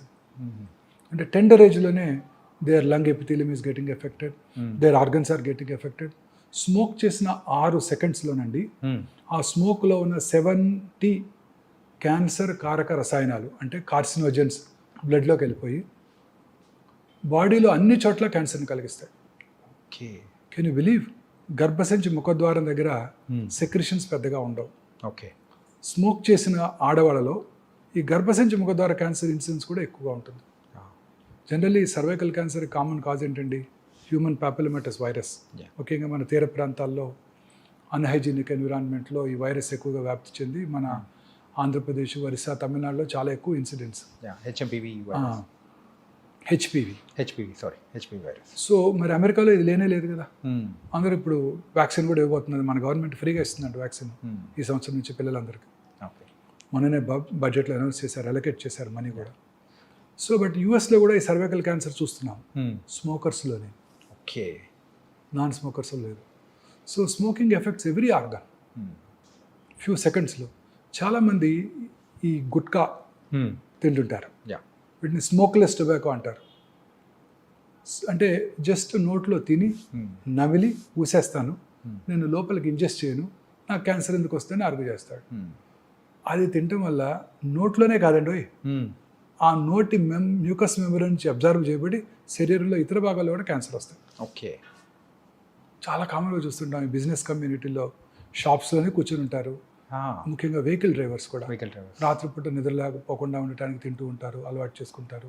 అంటే టెండర్ ఏజ్లోనే their lung epithelium is getting affected, their organs are getting affected. Smoke చేసిన 6 secondsలోనండి ఆ స్మోక్లో ఉన్న 70 క్యాన్సర్ కారక రసాయనాలు అంటే కార్సినోజెన్స్ బ్లడ్లోకి వెళ్ళిపోయి బాడీలో అన్ని చోట్ల క్యాన్సర్ని కలిగిస్తాయి. ఓకే. Can you believe? గర్భసంచి ముఖద్వారం దగ్గర సెక్రిషన్స్ పెద్దగా ఉండవు. ఓకే. స్మోక్ చేసిన ఆడవాళ్ళలో ఈ గర్భసంచి ముఖద్వార క్యాన్సర్ ఇన్సిడెన్స్ కూడా ఎక్కువగా ఉంటుంది. Generally cervical cancer common cause ఏంటండి? Human papillomatous virus. ముఖ్యంగా మన తీర ప్రాంతాల్లో అన్హైజీనిక్ ఎన్విరాన్మెంట్లో ఈ వైరస్ ఎక్కువగా వ్యాప్తి చెంది మన ఆంధ్రప్రదేశ్, ఒరిస్సా, తమిళనాడులో చాలా ఎక్కువ ఇన్సిడెంట్స్. HPV virus. సో మరి అమెరికాలో ఇది లేనే లేదు కదా. అందరూ ఇప్పుడు వ్యాక్సిన్ కూడా ఇవ్వబోతున్నది. మన గవర్నమెంట్ ఫ్రీగా ఇస్తుందంట వ్యాక్సిన్ ఈ సంవత్సరం నుంచి పిల్లలందరికీ. మొన్ననే బడ్జెట్లో అనౌన్స్ చేశారు, అలొకేట్ చేశారు మనీ కూడా. సో బట్ యూఎస్లో కూడా ఈ సర్వైకల్ క్యాన్సర్ చూస్తున్నాం స్మోకర్స్లోనే. ఓకే. నాన్ స్మోకర్స్ లేదు. So smoking effects every organ few సెకండ్స్లో. చాలామంది ఈ గుట్కా తింటుంటారు, వీటిని స్మోక్లెస్ టొబాకో అంటారు. అంటే జస్ట్ నోట్లో తిని నమిలి ఊసేస్తాను, నేను లోపలికి ఇంజెస్ట్ చేయను, నాకు క్యాన్సర్ ఎందుకు వస్తుందని ఆర్గ్యూ చేస్తాడు. అది తినటం వల్ల నోట్లోనే కాదండి, ఆ నోటి మ్యూకస్ మెమరీ నుంచి అబ్జర్వ్ చేయబడి శరీరంలో ఇతర భాగాల్లో కూడా క్యాన్సర్ వస్తాయి. ఓకే. చాలా కామన్గా చూస్తుంటాం ఈ బిజినెస్ కమ్యూనిటీలో. షాప్స్లోనే కూర్చొని ఉంటారు. ముఖ్యంగా వెహికల్ డ్రైవర్స్ కూడా వెహికల్ డ్రైవర్స్. రాత్రిపూట నిద్ర లేకపోకుండా ఉండటానికి తింటూ ఉంటారు, అలవాటు చేసుకుంటారు.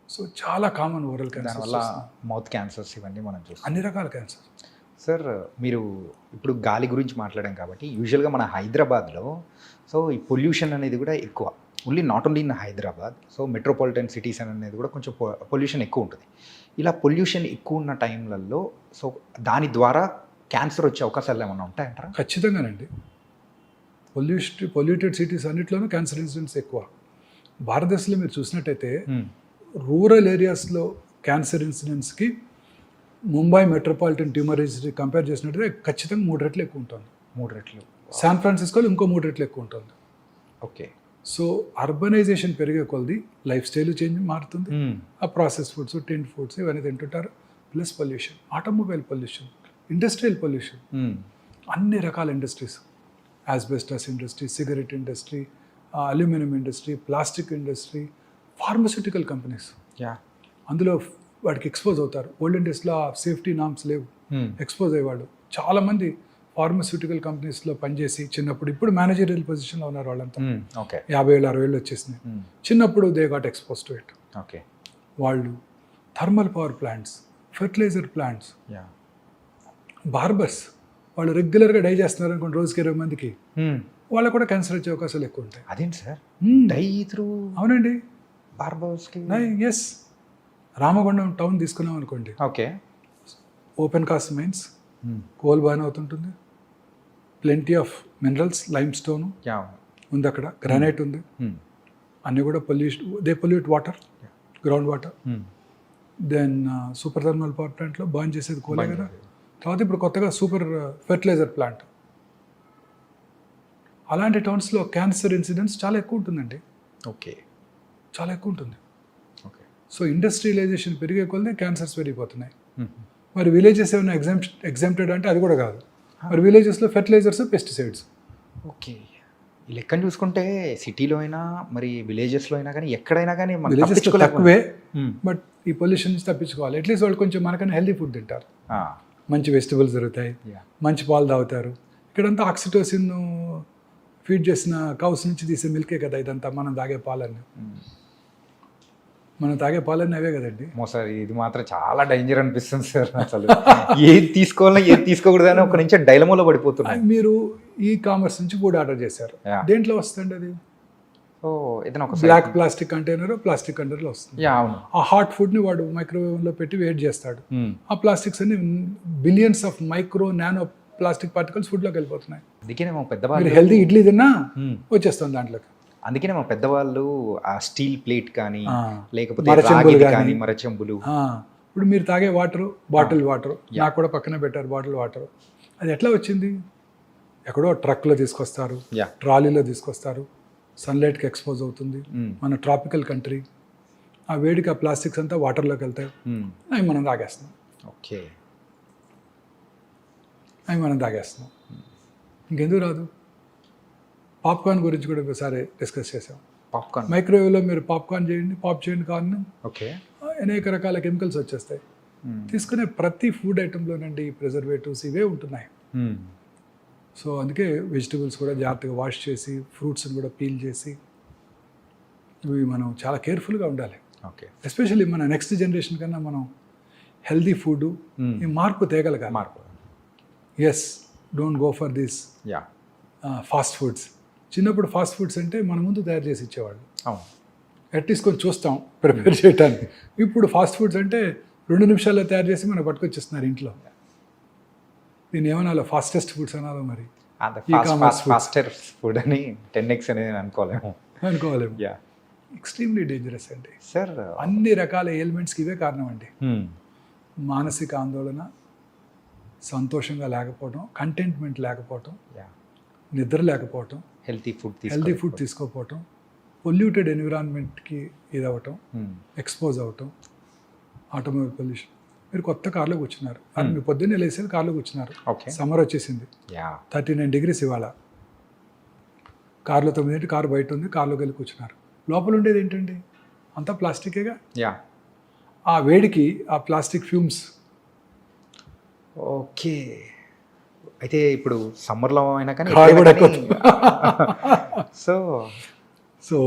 సో చాలా కామన్ ఓరల్ దానివల్ల క్యాన్సర్, మౌత్ క్యాన్సర్స్ ఇవన్నీ మనం చూస్తాం. అన్ని రకాల క్యాన్సర్. సార్ మీరు ఇప్పుడు గాలి గురించి మాట్లాడాం కాబట్టి యూజువల్గా మన హైదరాబాద్లో సో ఈ పొల్యూషన్ అనేది కూడా ఎక్కువ. Only not only in Hyderabad, so metropolitan cities అనేది కూడా కొంచెం పొల్యూషన్ ఎక్కువ ఉంటుంది. ఇలా పొల్యూషన్ ఎక్కువ ఉన్న టైంలలో సో దాని ద్వారా క్యాన్సర్ వచ్చే అవకాశాలు ఏమైనా ఉంటాయంటారా? ఖచ్చితంగానండి. పొల్యూటెడ్ సిటీస్ అన్నిట్లోనూ క్యాన్సర్ ఇన్సిడెంట్స్ ఎక్కువ. భారతదేశంలో మీరు చూసినట్టయితే రూరల్ ఏరియాస్లో క్యాన్సర్ ఇన్సిడెంట్స్కి Mumbai metropolitan tumour registry compare చేసినట్టయితే ఖచ్చితంగా 3 రెట్లు ఎక్కువ ఉంటుంది. 3 రెట్లు. శాన్ ఫ్రాన్సిస్కోలో ఇంకో 3 రెట్లు ఎక్కువ ఉంటుంది. ఓకే. సో అర్బనైజేషన్ పెరిగే కొలది లైఫ్ స్టైల్ చేంజ్ మారుతుంది. ఆ ప్రాసెస్ ఫుడ్స్, టిన్ ఫుడ్స్ ఇవన్నీ తింటుంటారు. Plus pollution, automobile pollution, industrial pollution, అన్ని రకాల industries, asbestos industry, cigarette industry, aluminium industry, plastic industry, pharmaceutical companies, అందులో వాడికి ఎక్స్పోజ్ అవుతారు. ఓల్డెన్ డేస్లో సేఫ్టీ నామ్స్ లేవు, ఎక్స్పోజ్ అయ్యేవాళ్ళు. చాలామంది ఫార్మస్యూటికల్ కంపెనీస్లో పనిచేసి చిన్నప్పుడు, ఇప్పుడు మేనేజరియల్ పొజిషన్లో ఉన్నారు వాళ్ళంతా. 50 ఏళ్ళు 60 ఏళ్ళు వచ్చేసినాయి. చిన్నప్పుడు they got expose to it. Okay. వాళ్ళు thermal power plants, fertiliser plants, barbers, వాళ్ళు రెగ్యులర్గా డై చేస్తున్నారు అనుకోండి రోజుకి 20 మందికి, వాళ్ళకు కూడా క్యాన్సర్ వచ్చే అవకాశాలు ఎక్కువ ఉంటాయి. అదేంటి సార్? Die through? అవునండి. బార్బర్స్కి? ఎస్. రామగుండం టౌన్ తీసుకున్నాం అనుకోండి. Okay. Open cast mines, coal బాగానే అవుతుంటుంది, plenty of minerals, limestone ఉంది అక్కడ, గ్రానైట్ ఉంది, అన్నీ కూడా pollute water, ground water. Then super thermal power ప్లాంట్లో బర్న్ చేసేది కోలే కదా. తర్వాత ఇప్పుడు కొత్తగా సూపర్ ఫెర్టిలైజర్ ప్లాంట్. అలాంటి టౌన్స్లో క్యాన్సర్ ఇన్సిడెంట్స్ చాలా ఎక్కువ ఉంటుందండి. ఓకే. చాలా ఎక్కువ ఉంటుంది. ఓకే. సో ఇండస్ట్రియలైజేషన్ పెరిగే కొలది క్యాన్సర్స్ పెరిగిపోతున్నాయి. మరి విలేజెస్ ఏమైనా ఎగ్జామ్టెడ్ అంటే అది కూడా కాదు. మరి విలేజెస్లో ఫెర్టిలైజర్స్, పెస్టిసైడ్స్. ఓకే. ఈ లెక్కను చూసుకుంటే సిటీలో అయినా మరి విలేజెస్లో అయినా కానీ ఎక్కడైనా కానీ విలేజెస్ తక్కువే, బట్ ఈ పొల్యూషన్ నుంచి తప్పించుకోవాలి. అట్లీస్ట్ వాళ్ళు కొంచెం మనకన్నా హెల్దీ ఫుడ్ తింటారు, మంచి వెజిటబుల్స్ దొరుకుతాయి, మంచి పాలు తాగుతారు. ఇక్కడంతా ఆక్సిటోసిన్ ఫీడ్ చేసిన కౌస్ నుంచి తీసే మిల్కే కదా ఇదంతా. మనం తాగే పాలన్నీ అవే కదండి. సార్ ఇది మాత్రం చాలా డేంజర్ అనిపిస్తుంది సార్. అసలు ఏది తీసుకోవాలన్నా ఏది తీసుకోకూడదని ఒక నుంచి డైలమోలో పడిపోతున్నాయి. మీరు ఈ కామర్స్ నుంచి ఫుడ్ ఆర్డర్ చేశారు, దేంట్లో వస్తుంది అది? ఏదైనా ఒక బ్లాక్ ప్లాస్టిక్ కంటైనర్లో వస్తుంది. అవును. ఆ హాట్ ఫుడ్ని వాడు మైక్రోవేవ్లో పెట్టి వేట్ చేస్తాడు. ఆ ప్లాస్టిక్స్ అన్ని billions of micro nano plastic particles ఫుడ్లోకి వెళ్ళిపోతున్నాయి. అందుకనే మా పెద్దవాళ్ళు హెల్దీ ఇడ్లీ తిన్నా వచ్చేస్తుంది దాంట్లోకి. అందుకనే మా పెద్దవాళ్ళు ఆ స్టీల్ ప్లేట్ కానీ లేకపోతే మరచెంబులు. ఇప్పుడు మీరు తాగే వాటర్, బాటిల్ వాటర్, నాకు కూడా పక్కన పెట్టారు బాటిల్ వాటర్. అది ఎట్లా వచ్చింది? ఎక్కడో ట్రక్లో తీసుకొస్తారు, ట్రాలీలో తీసుకొస్తారు, సన్లైట్కి ఎక్స్పోజ్ అవుతుంది. మన ట్రాపికల్ కంట్రీ, ఆ వేడికి ఆ ప్లాస్టిక్స్ అంతా వాటర్లోకి వెళ్తాయి, అవి మనం తాగేస్తున్నాం. ఓకే. ఇంకెందుకు రాదు? పాప్కార్న్ గురించి కూడా ఒకసారి డిస్కస్ చేసాం. పాప్కార్న్ మైక్రోవేవ్లో మీరు పాప్కార్న్ చేయండి, పాప్ చేయండి కార్న్, ఓకే, అనేక రకాల కెమికల్స్ వచ్చేస్తాయి. తీసుకునే ప్రతి ఫుడ్ ఐటెంలోనండి ప్రిజర్వేటివ్స్ ఇవే ఉంటున్నాయి. సో అందుకే వెజిటబుల్స్ కూడా జాగ్రత్తగా వాష్ చేసి, ఫ్రూట్స్ని కూడా పీల్ చేసి, ఇవి మనం చాలా కేర్ఫుల్గా ఉండాలి. ఓకే. ఎస్పెషల్లీ మన నెక్స్ట్ జనరేషన్ కన్నా మనం హెల్దీ ఫుడ్ ఈ మార్పు తేగలగాలి. Yes, don't go for this fast foods. చిన్నప్పుడు ఫాస్ట్ ఫుడ్స్ అంటే మన ముందు తయారు చేసి ఇచ్చేవాళ్ళు, అట్లీస్ట్ కొంచెం చూస్తాం ప్రిపేర్ చేయడానికి. ఇప్పుడు ఫాస్ట్ ఫుడ్స్ అంటే 2 నిమిషాల్లో తయారు చేసి మనకు పట్టుకొచ్చేస్తున్నారు ఇంట్లో. దీన్ని ఏమన్నా ఫాస్టెస్ట్ ఫుడ్స్ అనాలో మరి? ఫాస్టర్ ఫుడ్ అని 10x అనేది అనుకోలేము. ఎక్స్ట్రీమ్లీ డేంజరస్ అండి సార్. అన్ని రకాల ఎలిమెంట్స్కి ఇవే కారణం అండి. మానసిక ఆందోళన, సంతోషంగా లేకపోవడం, కంటెంట్మెంట్ లేకపోవటం, నిద్ర లేకపోవటం, హెల్తీ ఫుడ్ తీసుకోకపోవటం, పొల్యూటెడ్ ఎన్విరాన్మెంట్కి ఇది అవ్వటం, ఎక్స్పోజ్ అవ్వటం, ఆటోమొబైల్ పొల్యూషన్. మీరు కొత్త కార్లో కూర్చున్నారు, మీరు పొద్దున్నే లేసేది కార్లో కూర్చున్నారు, సమ్మర్ వచ్చేసింది, 39 degrees ఇవాళ. కార్లో 9 కారు బయట ఉంది, కార్లోకి వెళ్ళి కూర్చున్నారు. లోపల ఉండేది ఏంటండి? అంతా ప్లాస్టికేగా. ఆ వేడికి ఆ ప్లాస్టిక్ ఫ్యూమ్స్. ఓకే. అయితే ఇప్పుడు సమ్మర్లో అయినా కానీ కారు కూడా ఎప్పుడైనా కానీ సో సో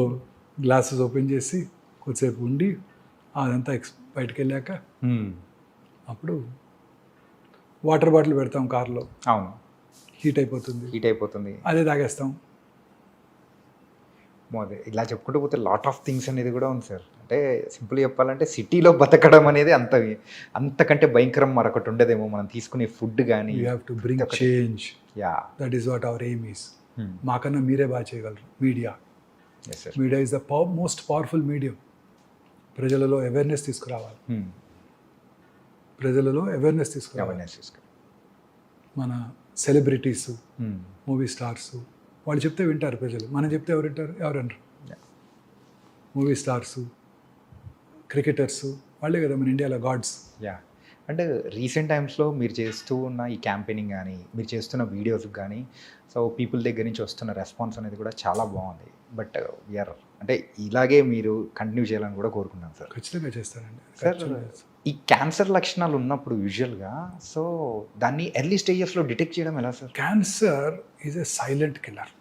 గ్లాసెస్ ఓపెన్ చేసి కొద్దిసేపు ఉండి అదంతా బయటకు వెళ్ళాక అప్పుడు వాటర్ బాటిల్ పెడతాం కార్లో, అవును హీట్ అయిపోతుంది, హీట్ అయిపోతుంది. అదే తాగేస్తాం. అదే ఇలా చెప్పుకుంటూ పోతే లాట్ ఆఫ్ థింగ్స్ అనేది కూడా ఉంది సార్. అంటే సింపుల్ చెప్పాలంటే సిటీలో బతకడం అనేది అంతకంటే భయంకరం మరొకటి ఉండదేమో. మనం తీసుకునే ఫుడ్ కానీ you have to bring change, yeah that is what our aim is. మాకన్నా మీరే బాగా చేయగలరు. Media yes sir. Media is the most powerful medium. ప్రజలలో అవేర్నెస్ తీసుకురావాలి, ప్రజలలో అవేర్నెస్ తీసుకురావాలి. మన సెలబ్రిటీస్, మూవీ స్టార్స్ వాళ్ళు చెప్తే వింటారు ప్రజలు, మనం చెప్తే ఎవరు వింటారు? ఎవరన్నారు? మూవీ స్టార్స్, క్రికెటర్స్ వాళ్ళే కదా మన ఇండియాలో గాడ్స్. యా, అంటే రీసెంట్ టైమ్స్లో మీరు చేస్తూ ఉన్న ఈ క్యాంపెయినింగ్ కానీ మీరు చేస్తున్న వీడియోస్ కానీ సో పీపుల్ దగ్గర నుంచి వస్తున్న రెస్పాన్స్ అనేది కూడా చాలా బాగుంది. బట్ వీఆర్ అంటే ఇలాగే మీరు కంటిన్యూ చేయాలని కూడా కోరుకున్నాను సార్. ఖచ్చితంగా చేస్తానండి సార్. ఈ క్యాన్సర్ లక్షణాలు ఉన్నప్పుడు యూజువల్గా సో దాన్ని ఎర్లీ స్టేజెస్లో డిటెక్ట్ చేయడం ఎలా sir? Cancer is a silent killer.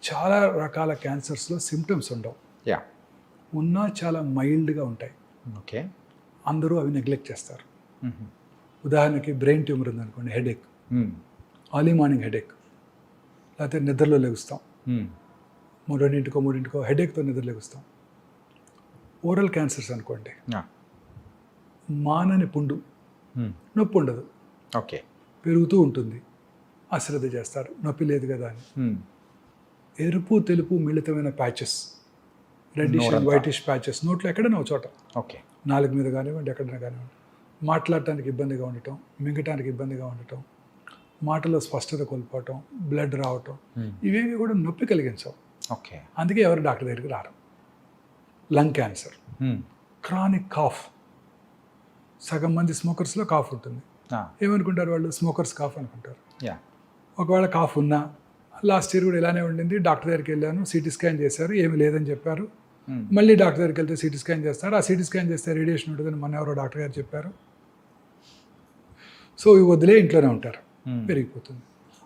చాలా రకాల క్యాన్సర్స్లో సిమ్టమ్స్ ఉండవు, యా ఉన్నా చాలా మైల్డ్గా ఉంటాయి. ఓకే, అందరూ అవి నెగ్లెక్ట్ చేస్తారు. ఉదాహరణకి బ్రెయిన్ ట్యూమర్ ఉందనుకోండి, హెడేక్, అర్లీ మార్నింగ్ హెడేక్, లేకపోతే నిద్రలో లెగుస్తాం, 2-3 హెడేక్తో నిద్ర లెగుస్తాం. ఓరల్ క్యాన్సర్స్ అనుకోండి, మానని పుండు, నొప్పి ఉండదు, ఓకే, పెరుగుతూ ఉంటుంది, అశ్రద్ధ చేస్తారు, నొప్పి లేదు కదా అని. ఎరుపు తెలుపు మిళితమైన patches, reddish and whitish patches నోట్లో ఎక్కడైనా ఒక చోట, ఓకే, నాలుగు మీద కానివ్వండి, ఎక్కడైనా కానివ్వండి. మాట్లాడటానికి ఇబ్బందిగా ఉండటం, మింగటానికి ఇబ్బందిగా ఉండటం, మాటలో స్పష్టత కోల్పోవటం, బ్లడ్ రావటం, ఇవేవి కూడా నొప్పి కలిగించవు. ఓకే, అందుకే ఎవరు డాక్టర్ దగ్గరికి రారు. లంగ్ క్యాన్సర్, క్రానిక్ కాఫ్, సగం మంది స్మోకర్స్లో కాఫ్ ఉంటుంది. ఏమనుకుంటారు వాళ్ళు? స్మోకర్స్ కాఫ్ అనుకుంటారు. ఒకవేళ కాఫ్ ఉన్నా, లాస్ట్ ఇయర్ కూడా ఇలానే ఉండింది, డాక్టర్ దగ్గరికి వెళ్ళాను, సిటీ స్కాన్ చేశారు, ఏమి లేదని చెప్పారు. మళ్ళీ డాక్టర్ దగ్గరికి వెళ్తే సిటీ స్కాన్ చేస్తారు, ఆ సిటీ స్కాన్ చేస్తే రేడియేషన్ ఉంటుందని మన ఎవరో డాక్టర్ గారు చెప్పారు. సో ఇవి వదిలే ఇంట్లోనే ఉంటారు, పెరిగిపోతుంది.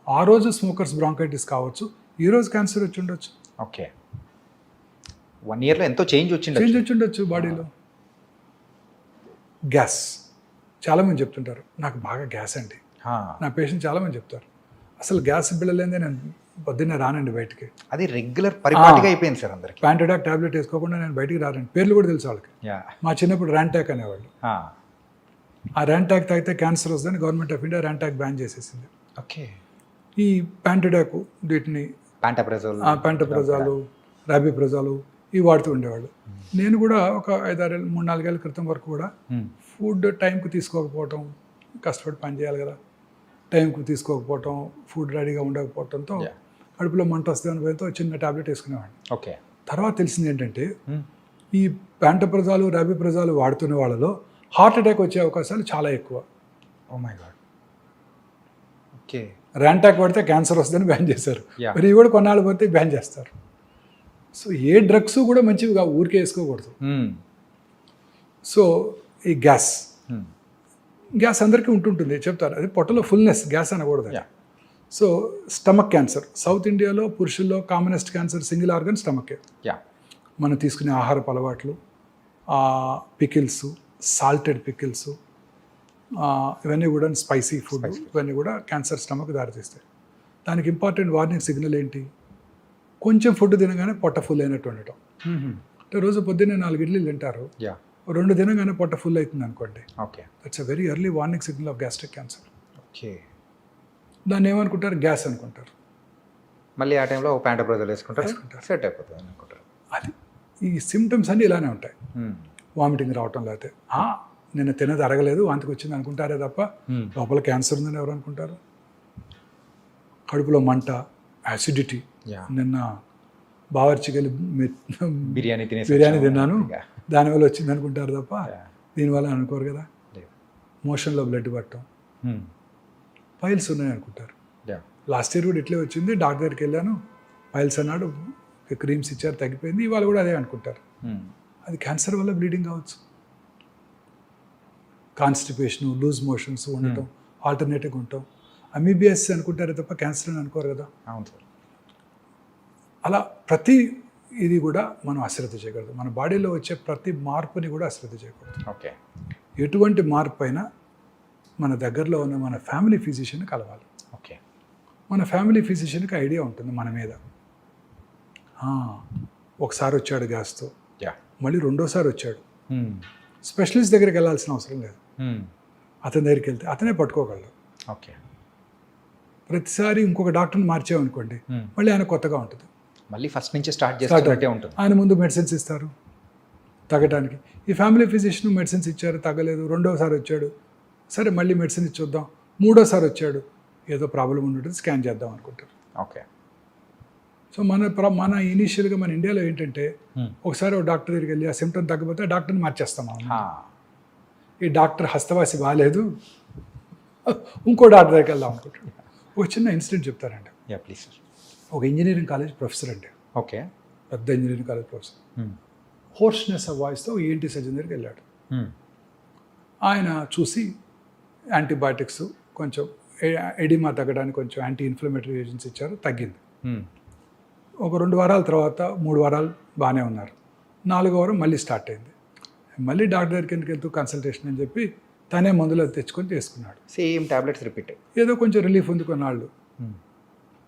ఆ రోజు స్మోకర్స్ బ్రాంకైటిస్ కావచ్చు, ఈ రోజు క్యాన్సర్ వచ్చి ఉండొచ్చు. ఓకే, 1 yearలో ఎంతో చేంజ్ వచ్చి ఉండొచ్చు బాడీలో. గ్యాస్, చాలామంది చెప్తుంటారు నాకు బాగా గ్యాస్ అండి, నా పేషెంట్ చాలామంది చెప్తారు అసలు గ్యాస్ బిళ్ళలేదే నేను పొద్దున్నే రానండి బయటికి. అది రెగ్యులర్ పరిపాటిగా అయిపోయింది సార్ అందరికి. ప్యాంటడాక్ టాబ్లెట్ వేసుకోకుండా నేను బయటికి రానండి. పేర్లు కూడా తెలుసు వాళ్ళకి. మా చిన్నప్పుడు ర్యాంటాక్ అనేవాళ్ళు. ఆ ర్యాంటాక్ తాగితే క్యాన్సర్ వస్తుందని government of India Rantac ban చేసేసింది. ఓకే, ఈ ప్యాంటడాక్, వీటిని ప్యాంటప్రజాలు, రాబిప్రజాలు ఇవి వాడుతూ ఉండేవాళ్ళు. నేను కూడా ఒక 3-4 ఏళ్ళ క్రితం వరకు కూడా ఫుడ్ టైంకి తీసుకోకపోవటం, కష్టపడి పని చేయాలి కదా, టైంకి తీసుకోకపోవటం, ఫుడ్ రెడీగా ఉండకపోవడంతో కడుపులో మంట వస్తే అని భయంతో చిన్న టాబ్లెట్ వేసుకునేవాడిని. ఓకే, తర్వాత తెలిసింది ఏంటంటే ఈ ప్యాంటప్రజాలు, రాబిప్రజాలు వాడుతున్న వాళ్ళలో హార్ట్ అటాక్ వచ్చే అవకాశాలు చాలా ఎక్కువ. Oh my god. Okay, Rantac పడితే క్యాన్సర్ వస్తుందని బ్యాన్ చేశారు. మరి ఇవి కూడా కొన్నాళ్ళు పోతే బ్యాన్ చేస్తారు. సో ఏ డ్రగ్స్ కూడా మంచివి కావు, ఊరికే వేసుకోకూడదు. సో ఈ గ్యాస్ అందరికీ ఉంటుంటుంది, చెప్తారు. అది పొట్టలో ఫుల్నెస్, గ్యాస్ అనకూడదు. సో స్టమక్ క్యాన్సర్, సౌత్ ఇండియాలో పురుషుల్లో commonest cancer single organ stomach ache. మనం తీసుకునే ఆహారపు అలవాట్లు, పికిల్స్, సాల్టెడ్ పికిల్స్, ఇవన్నీ కూడా స్పైసీ ఫుడ్, ఇవన్నీ కూడా క్యాన్సర్ స్టమక్ దారితీస్తాయి. దానికి ఇంపార్టెంట్ వార్నింగ్ సిగ్నల్ ఏంటి? కొంచెం ఫుడ్ తినగానే పొట్ట ఫుల్ అయినట్టు ఉండటం. అంటే రోజు పొద్దున్నే 4 ఇడ్లీలు తింటారు, 2 తినగానే పొట్ట ఫుల్ అవుతుంది అనుకోండి. Okay, that's a very early warning signal off gastric cancer. Okay, దాన్ని ఏమనుకుంటారు? గ్యాస్ అనుకుంటారు. మళ్ళీ ఆ టైంలో ప్యాంటప్రజాలు వేసుకుంటారు, సెట్ అయిపోతుంది అనుకుంటారు. అది ఈ సిమ్టమ్స్ అన్నీ ఇలానే ఉంటాయి. వామిటింగ్ రావటం, లేకపోతే నిన్న తినది అరగలేదు, వాంతికి వచ్చింది అనుకుంటారే తప్ప లోపల క్యాన్సర్ ఉందని ఎవరు అనుకుంటారు? కడుపులో మంట, యాసిడిటీ. నిన్న బావర్చికి వెళ్ళి బిర్యానీ తిన్నాను, దానివల్ల వచ్చింది అనుకుంటారు తప్ప దీనివల్ల అనుకోరు కదా. మోషన్లో బ్లడ్ పట్టడం, పైల్స్ ఉన్నాయి అనుకుంటారు. లాస్ట్ ఇయర్ కూడా ఇట్లే వచ్చింది, డాక్టర్ దగ్గరికి వెళ్ళాను, పైల్స్ అన్నాడు, క్రీమ్స్ ఇచ్చారు, తగ్గిపోయింది. ఇవాళ కూడా అదే అనుకుంటారు. అది క్యాన్సర్ వల్ల బ్లీడింగ్ కావచ్చు. కాన్స్టిపేషన్, లూజ్ మోషన్స్ ఉండటం, ఆల్టర్నేటివ్గా ఉంటాం. ఎంబీబీఎస్ అనుకుంటారే తప్ప క్యాన్సర్ అని అనుకోరు కదా. అవును సార్. అలా ప్రతి ఇది కూడా మనం అశ్రద్ధ చేయకూడదు. మన బాడీలో వచ్చే ప్రతి మార్పుని కూడా అశ్రద్ధ చేయకూడదు. ఓకే. ఎటువంటి మార్పు అయినా మన దగ్గరలో ఉన్న మన ఫ్యామిలీ ఫిజిషియన్ కలవాలి. ఓకే. మన ఫ్యామిలీ ఫిజిషియన్కి ఐడియా ఉంటుంది మన మీద. ఒకసారి వచ్చాడు గ్యాస్తో, యా. మళ్ళీ రెండోసారి వచ్చాడు. స్పెషలిస్ట్ దగ్గరికి వెళ్ళాల్సిన అవసరం లేదు. అతని దగ్గరికి వెళ్తే అతనే పట్టుకోగలడు. ఓకే. ప్రతిసారి ఇంకొక డాక్టర్ని మార్చామనుకోండి, మళ్ళీ ఆయన కొత్తగా ఉంటుంది. మళ్ళీ ఫస్ట్ నుంచి స్టార్ట్ చేస్తున్నట్టే ఉంటుంది. ఆయన ముందు మెడిసిన్స్ ఇస్తారు తగ్గడానికి. ఈ ఫ్యామిలీ ఫిజిషియన్ మెడిసిన్స్ ఇచ్చారు, తగ్గలేదు. రెండోసారి వచ్చాడు, సరే మళ్ళీ మెడిసిన్ ఇచ్చొద్దాం. మూడోసారి వచ్చాడు, ఏదో ప్రాబ్లం ఉన్నట్టు స్కాన్ చేద్దాం అనుకుంటారు. ఓకే. సో మన ఇనీషియల్గా మన ఇండియాలో ఏంటంటే, ఒకసారి ఒక డాక్టర్ దగ్గరికి వెళ్ళి ఆ సిమ్టమ్ తగ్గకపోతే ఆ డాక్టర్ని మార్చేస్తాం మనం. ఈ డాక్టర్ హస్తవాసి బాగాలేదు, ఇంకో డాక్టర్ దగ్గరికి వెళ్దాం అనుకుంటాడు. ఒక చిన్న ఇన్సిడెంట్ చెప్తారండి. Yeah please sir. ఒక ఇంజనీరింగ్ కాలేజ్ ప్రొఫెసర్ అండి, ఓకే. పెద్ద engineering college professor. Hoarseness of వాయిస్తో ఏంటి సర్జన్ దగ్గరికి వెళ్ళాడు. ఆయన చూసి యాంటీబయాటిక్స్, కొంచెం ఎడిమా తగ్గడానికి కొంచెం యాంటీ ఇన్ఫ్లమేటరీ ఏజెంట్స్ ఇచ్చారు, తగ్గింది. ఒక 2 వారాల తర్వాత 3 వారాలు బాగానే ఉన్నారు. 4వ వారం మళ్ళీ స్టార్ట్ అయింది. మళ్ళీ డాక్టర్ దగ్గరికి ఎందుకు వెళ్తూ కన్సల్టేషన్ అని చెప్పి తనే మందులు తెచ్చుకొని చేసుకున్నాడు. Same tablets repeat. ఏదో కొంచెం రిలీఫ్ ఉంది, కొన్నాళ్ళు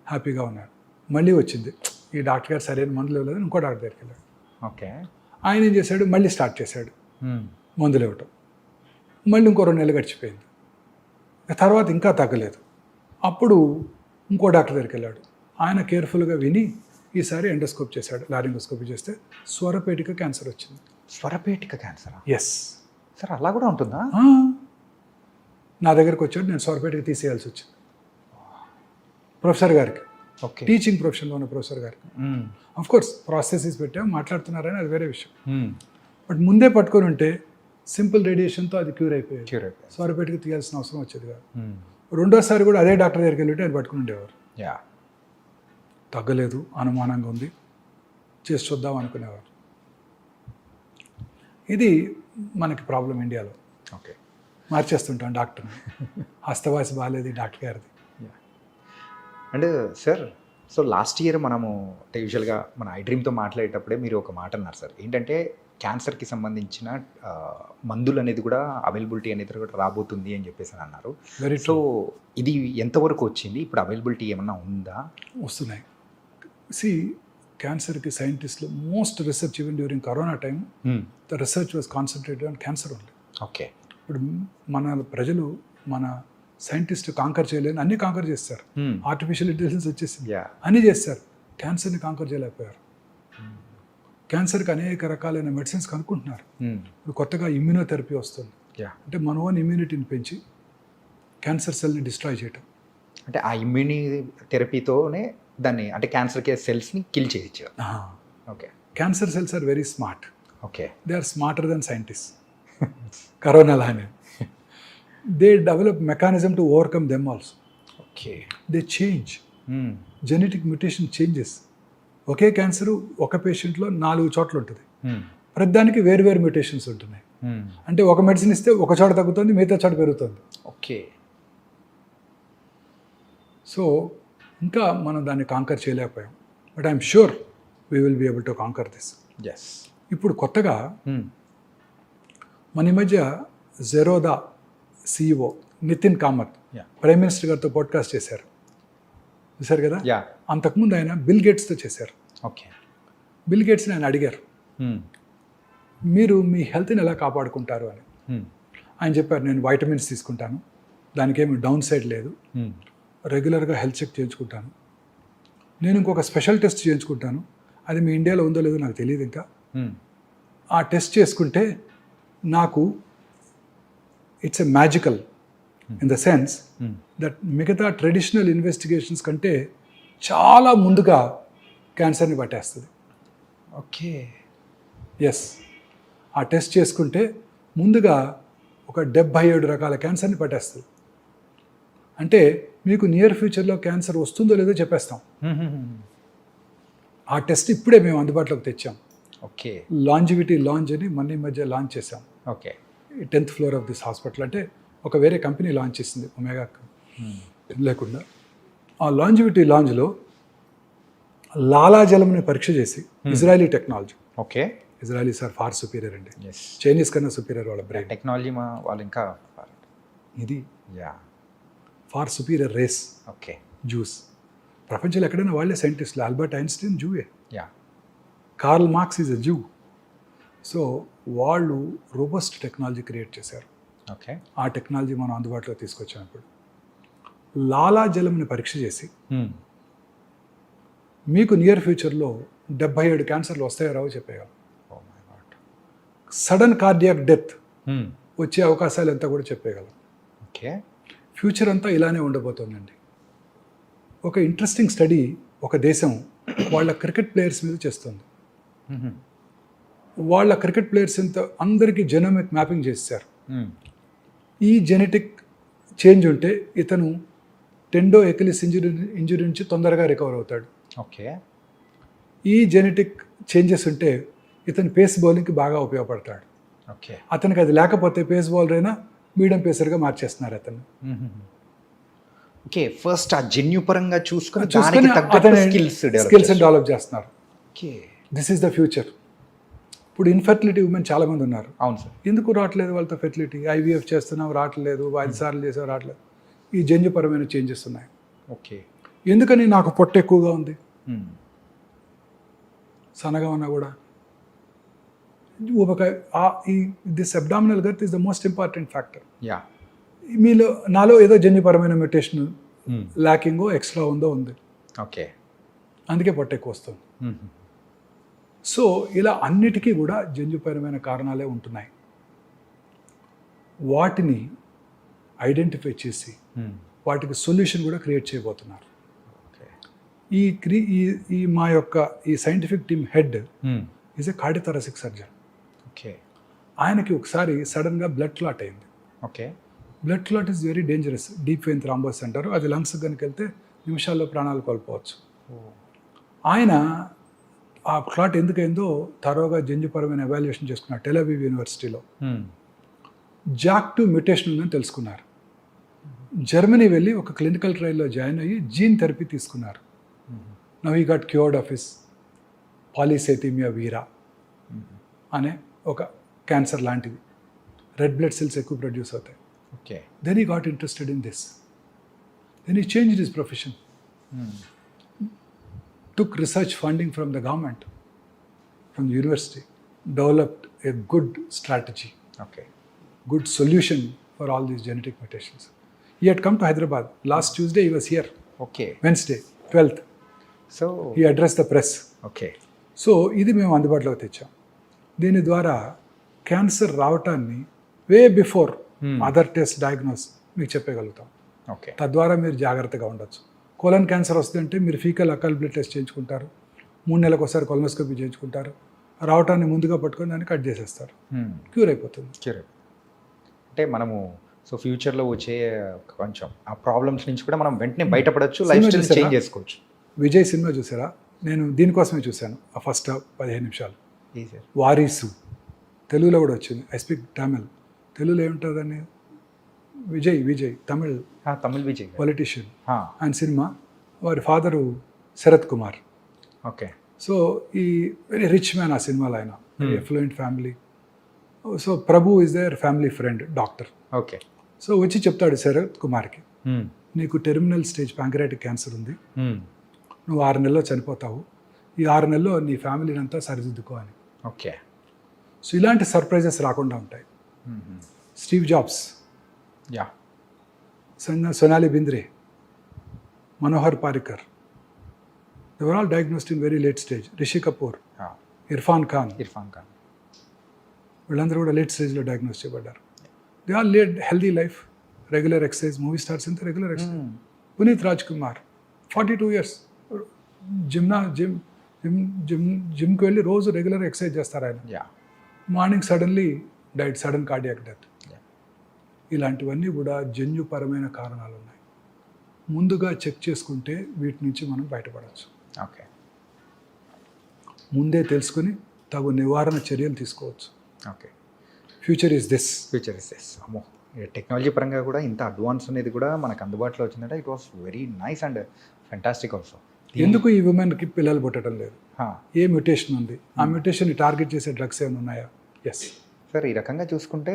హ్యాపీగా ఉన్నాడు. మళ్ళీ వచ్చింది, ఈ డాక్టర్ గారు సరైన మందులు ఇవ్వలేదు, ఇంకో డాక్టర్ దగ్గరికి వెళ్ళాడు. ఓకే. ఆయన ఏం చేశాడు, మళ్ళీ స్టార్ట్ చేశాడు మందులు ఇవ్వటం. మళ్ళీ ఇంకో 2 నెలలు గడిచిపోయింది. తర్వాత ఇంకా తగ్గలేదు. అప్పుడు ఇంకో డాక్టర్ దగ్గరికి వెళ్ళాడు. ఆయన కేర్ఫుల్గా విని ఈసారి ఎండోస్కోప్ చేశాడు. లారింగోస్కోపీ చేస్తే స్వరపేటిక క్యాన్సర్ వచ్చింది. స్వరపేటిక క్యాన్సరా? ఎస్ సార్, అలా కూడా ఉంటుందా? నా దగ్గరికి వచ్చాడు, నేను స్వరపేటిక తీసేయాల్సి వచ్చింది. ప్రొఫెసర్ గారికి, ఓకే, టీచింగ్ ప్రొఫెషన్లో ఉన్న ప్రొఫెసర్ గారికి. ఆఫ్ కోర్స్ ప్రాసెసెస్ పెట్టాం, మాట్లాడుతున్నారని అది వేరే విషయం. బట్ ముందే పట్టుకొని ఉంటే సింపుల్ రేడియేషన్తో అది క్యూర్ అయిపోయేది. స్వరపేటిక తీయాల్సిన అవసరం వచ్చేది కాదు. రెండోసారి కూడా అదే డాక్టర్ దగ్గరికి వెళ్ళి ఆయన పట్టుకుని ఉండేవారు. యా. తగ్గలేదు, అనుమానంగా ఉంది, చేసి చూద్దాం అనుకునేవారు. ఇది మనకి ప్రాబ్లం ఇండియాలో. ఓకే. మార్చేస్తుంటాం డాక్టర్ని. హస్తవాసి బాగాలేదు ఈ డాక్టర్ గారిది. And sir, so last year మనము అంటే యూజువల్గా మన ఐ డ్రీమ్తో మాట్లాడేటప్పుడే మీరు ఒక మాట అన్నారు సార్, ఏంటంటే క్యాన్సర్కి సంబంధించిన మందులు అనేది కూడా అవైలబిలిటీ అనేది కూడా రాబోతుంది అని చెప్పేసి అన్నారు. సో ఇది ఎంతవరకు వచ్చింది? ఇప్పుడు అవైలబిలిటీ ఏమన్నా ఉందా? వస్తున్నాయి. క్యాన్సర్కి సైంటిస్టులు most research even during corona time the research was concentrated on cancer only. Okay. ఇప్పుడు మన ప్రజలు, మన సైంటిస్ట్ కాంకర్ చేయలేని అన్ని కాంకర్ చేస్తారు. ఆర్టిఫిషియల్ ఇంటెలిజెన్స్ వచ్చేసింది, అన్నీ చేస్తారు. క్యాన్సర్ని కాంకర్ చేయలేకపోయారు. క్యాన్సర్కి అనేక రకాలైన మెడిసిన్స్ కనుక్కుంటున్నారు. ఇప్పుడు కొత్తగా ఇమ్యూనోథెరపీ వస్తుంది. అంటే మన ఓన్ ఇమ్యూనిటీని పెంచి క్యాన్సర్ సెల్ని డిస్ట్రాయ్ చేయటం. అంటే ఆ ఇమ్యూని థెరపీతోనే దాన్ని, అంటే క్యాన్సర్ సెల్స్ని కిల్ చేయొచ్చు. Okay. Cancer cells are very smart. Okay. They are smarter than scientist. Corona లానే they develop mechanism to overcome them also. Okay. They change genetic mutation changes. ఒకే క్యాన్సర్ ఒక పేషెంట్లో 4 చోట్ల ఉంటుంది. ప్రతిదానికి వేరు మ్యూటేషన్స్ ఉంటున్నాయి. అంటే ఒక మెడిసిన్ ఇస్తే ఒక చోట తగ్గుతుంది, మిగతా చోట పెరుగుతుంది. ఓకే. సో ఇంకా మనం దాన్ని కాంకర్ చేయలేకపోయాం. But I'm sure we will be able to conquer this. Yes. ఇప్పుడు కొత్తగా మన ఈ మధ్య Zerodha CEO Nitin Kamath prime minister గారితో పాడ్కాస్ట్ చేశారు, చూశారు కదా. అంతకుముందు ఆయన బిల్ గేట్స్తో చేశారు. ఓకే. బిల్ గేట్స్ని ఆయన అడిగారు, మీరు మీ హెల్త్ని ఎలా కాపాడుకుంటారు అని. ఆయన చెప్పారు, నేను వైటమిన్స్ తీసుకుంటాను, దానికేమి డౌన్ సైడ్ లేదు, రెగ్యులర్గా హెల్త్ చెక్ చేయించుకుంటాను, నేను ఇంకొక స్పెషల్ టెస్ట్ చేయించుకుంటాను, అది మీ ఇండియాలో ఉందో లేదో నాకు తెలియదు ఇంకా. ఆ టెస్ట్ చేసుకుంటే నాకు it's a magical in the sense that మిగతా ట్రెడిషనల్ ఇన్వెస్టిగేషన్స్ కంటే చాలా ముందుగా క్యాన్సర్ని పట్టేస్తుంది. ఓకే. ఎస్, ఆ టెస్ట్ చేసుకుంటే ముందుగా ఒక 77 రకాల క్యాన్సర్ని పట్టేస్తుంది. అంటే మీకు నియర్ ఫ్యూచర్లో క్యాన్సర్ వస్తుందో లేదో చెప్పేస్తాం. ఆ టెస్ట్ ఇప్పుడే మేము అందుబాటులోకి తెచ్చాం. ఓకే. లాంజివిటీ లాంచ్ అని మొన్న ఈ మధ్య లాంచ్ చేసాం. Okay. 10th floor of this hospital. అంటే ఒక వేరే కంపెనీ లాంచ్ చేసింది ఒమేగా లేకుండా. ఆ లాంజివిటీ లాంజ్లో లాలాజలంని పరీక్ష చేసి Israeli technology, okay. Israelis are far superior అండి, ఎస్. చైనీస్ కన్నా సుపీరియర్ వాళ్ళ బ్రెయిన్. టెక్నాలజీ వాళ్ళు ఇంకా ఇది yeah. Far superior race okay. Jews. ప్రపంచంలో ఎక్కడైనా వాళ్ళే సైంటిస్టులు. ఆల్బర్ట్ ఐన్స్టీన్ జూవే, yeah. Karl Marx is a Jew. So వాళ్ళు రోబస్ట్ టెక్నాలజీ క్రియేట్ చేశారు. ఓకే. ఆ టెక్నాలజీ మనం అందుబాటులో తీసుకొచ్చినప్పుడు లాలాజలంని పరీక్ష చేసి మీకు నియర్ ఫ్యూచర్లో 77 క్యాన్సర్లు వస్తాయో రావో చెప్పేయగలం. Oh my God. Sudden cardiac death వచ్చే అవకాశాలు ఎంత కూడా చెప్పేయగలం. ఓకే. ఫ్యూచర్ అంతా ఇలానే ఉండబోతోందండి. ఒక ఇంట్రెస్టింగ్ స్టడీ ఒక దేశం వాళ్ళ క్రికెట్ ప్లేయర్స్ మీద చేస్తుంది. వాళ్ళ క్రికెట్ ప్లేయర్స్ ఎంత అందరికీ జెనోమిక్ మ్యాపింగ్ చేశారు. ఈ జెనెటిక్ చేంజ్ ఉంటే ఇతను టెండో ఎకిలిస్ ఇంజురీ నుంచి తొందరగా రికవర్ అవుతాడు. ఓకే. ఈ జెనెటిక్ చేంజెస్ ఉంటే ఇతను పేస్ బౌలింగ్కి బాగా ఉపయోగపడతాడు. ఓకే. అతనికి అది లేకపోతే పేస్ బౌలర్ అయినా మీడియం పేసర్గా మార్చేస్తున్నారు అతను. ఓకే. ఫస్ట్ ఆ జన్యుపరంగా చూసుకొని చూసుకొని స్కిల్స్ డెవలప్ చేస్తున్నారు. Okay. This is the future. ఇప్పుడు ఇన్ఫర్టిలిటీ ఉమెన్ చాలా మంది ఉన్నారు. అవును సార్. ఎందుకు రావట్లేదు వాళ్ళతో ఫెర్టిలిటీ? ఐవీఎఫ్ చేస్తున్నాం రావట్లేదు, 5 సార్లు చేసావు రావట్లేదు. ఈ జన్యుపరమైన చేంజెస్ ఉన్నాయి. ఓకే. ఎందుకని? నాకు పొట్ట ఎక్కువగా ఉంది, సన్నగా ఉన్నా కూడా ఊబకాయ. This abdominal girth is the most important factor. Yeah. మీలో నాలో ఏదో జన్యుపరమైన మ్యూటేషన్ ల్యాకింగో ఎక్స్ట్రా ఉందో ఉంది, ఓకే. అందుకే పొట్ట ఎక్కువ వస్తుంది. సో ఇలా అన్నిటికీ కూడా జన్యుపరమైన కారణాలే ఉంటున్నాయి. వాటిని ఐడెంటిఫై చేసి వాటికి సొల్యూషన్ కూడా క్రియేట్ చేయబోతున్నారు. ఈ మా యొక్క ఈ scientific team head is a cardiothoracic surgeon. Okay. ఆయనకి ఒకసారి సడన్గా బ్లడ్ క్లాట్ అయింది. Okay. Blood clot is very dangerous. Deep vein thrombosis అంటారు. అది లంగ్స్ కనుక వెళ్తే నిమిషాల్లో ప్రాణాలు కోల్పోవచ్చు. ఆయన ఆ క్లాట్ ఎందుకైందో తరోగా జన్యుపరమైన ఎవాల్యుయేషన్ చేసుకున్నారు టెల్ అవీవ్ యూనివర్సిటీలో. JAK2 మ్యూటేషన్ ఉందని తెలుసుకున్నారు. జర్మనీ వెళ్ళి ఒక క్లినికల్ ట్రయల్లో జాయిన్ అయ్యి జీన్ థెరపీ తీసుకున్నారు. Now he got cured of his polycythemia vera అనే ఒక క్యాన్సర్ లాంటిది. రెడ్ బ్లడ్ సెల్స్ ఎక్కువ ప్రొడ్యూస్ అవుతాయి. Okay. Then he got interested in this. Then he changed his profession. Took research funding from the government, from the university, developed a good strategy, okay. good solution for all these genetic mutations. He had come to Hyderabad. Last Tuesday he was here. Okay. Wednesday, 12th. So He addressed the press. Okay. So ఇది మేము అందుబాటులోకి తెచ్చాం. దీని ద్వారా క్యాన్సర్ రావటాన్ని way before other test diagnose మీకు చెప్పగలుగుతాం. ఓకే. తద్వారా మీరు జాగ్రత్తగా ఉండొచ్చు. కోలన్ క్యాన్సర్ వస్తుందంటే మీరు ఫీకల్ అకల్ బ్లడ్ టెస్ట్ చేయించుకుంటారు, 3 నెలలకు ఒకసారి కొలనోస్కోపీ చేయించుకుంటారు, రావటాన్ని ముందుగా పట్టుకొని దాన్ని కట్ చేసేస్తారు, క్యూర్ అయిపోతుంది. క్యూర్. అంటే మనము సో ఫ్యూచర్లో వచ్చే కొంచెం ఆ ప్రాబ్లమ్స్ నుంచి కూడా మనం వెంటనే బయటపడవచ్చు, లైఫ్ స్టైల్ చేంజ్ చేసుకోవచ్చు. విజయ్ సినిమా చూసారా? నేను దీనికోసమే చూశాను. ఆ ఫస్ట్ 15 నిమిషాలు. సార్. వారీసు తెలుగులో కూడా వచ్చింది. I speak Tamil. తెలుగులో ఏముంటుందని? విజయ్ తమిళ్ విజయ్ పొలిటీషియన్. ఆయన సినిమా. వారి father Sarath Kumar. Okay. So ఈ వెరీ రిచ్ మ్యాన్ ఆ సినిమాలో. ఆయన affluent family. So Prabhu is their family friend, doctor. Okay. So వచ్చి చెప్తాడు శరత్ కుమార్కి, నీకు టెర్మినల్ స్టేజ్ ప్యాంక్రియాటిక్ క్యాన్సర్ ఉంది, నువ్వు 6 నెలల్లో చనిపోతావు, ఈ 6 నెలల్లో నీ ఫ్యామిలీని అంతా సరిదిద్దుకో అని. ఓకే. సో ఇలాంటి సర్ప్రైజెస్ రాకుండా ఉంటాయి. Steve Jobs, yeah, Sonali Bendre, Manohar Parrikar, they were all diagnosed in very late stage. Rishi Kapoor, Irrfan Khan వీళ్ళందరూ కూడా లేట్ స్టేజ్లో డయాగ్నోస్ చేయబడ్డారు. They all lead healthy life, regular exercise. Movie stars అంతా regular exercise. Puneeth Rajkumar 42 years జిమ్కి వెళ్ళి రోజు రెగ్యులర్ ఎక్సర్సైజ్ చేస్తారు ఆయన. Morning suddenly diet, sudden cardiac death. ఇలాంటివన్నీ కూడా జన్యుపరమైన కారణాలు ఉన్నాయి. ముందుగా చెక్ చేసుకుంటే వీటి నుంచి మనం బయటపడవచ్చు. ఓకే. ముందే తెలుసుకుని తగు నివారణ చర్యలు తీసుకోవచ్చు. ఓకే. Future is this. అమ్మో. టెక్నాలజీ పరంగా కూడా ఇంత అడ్వాన్స్ అనేది కూడా మనకు అందుబాటులో వచ్చిందంటే it was very nice and fantastic also. ఎందుకు ఈ ఉమెన్కి పిల్లలు పుట్టడం లేదు? ఏ మ్యూటేషన్ ఉంది? ఆ మ్యూటేషన్ని టార్గెట్ చేసే డ్రగ్స్ ఏమైనా ఉన్నాయా? ఎస్ సార్, ఈ రకంగా చూసుకుంటే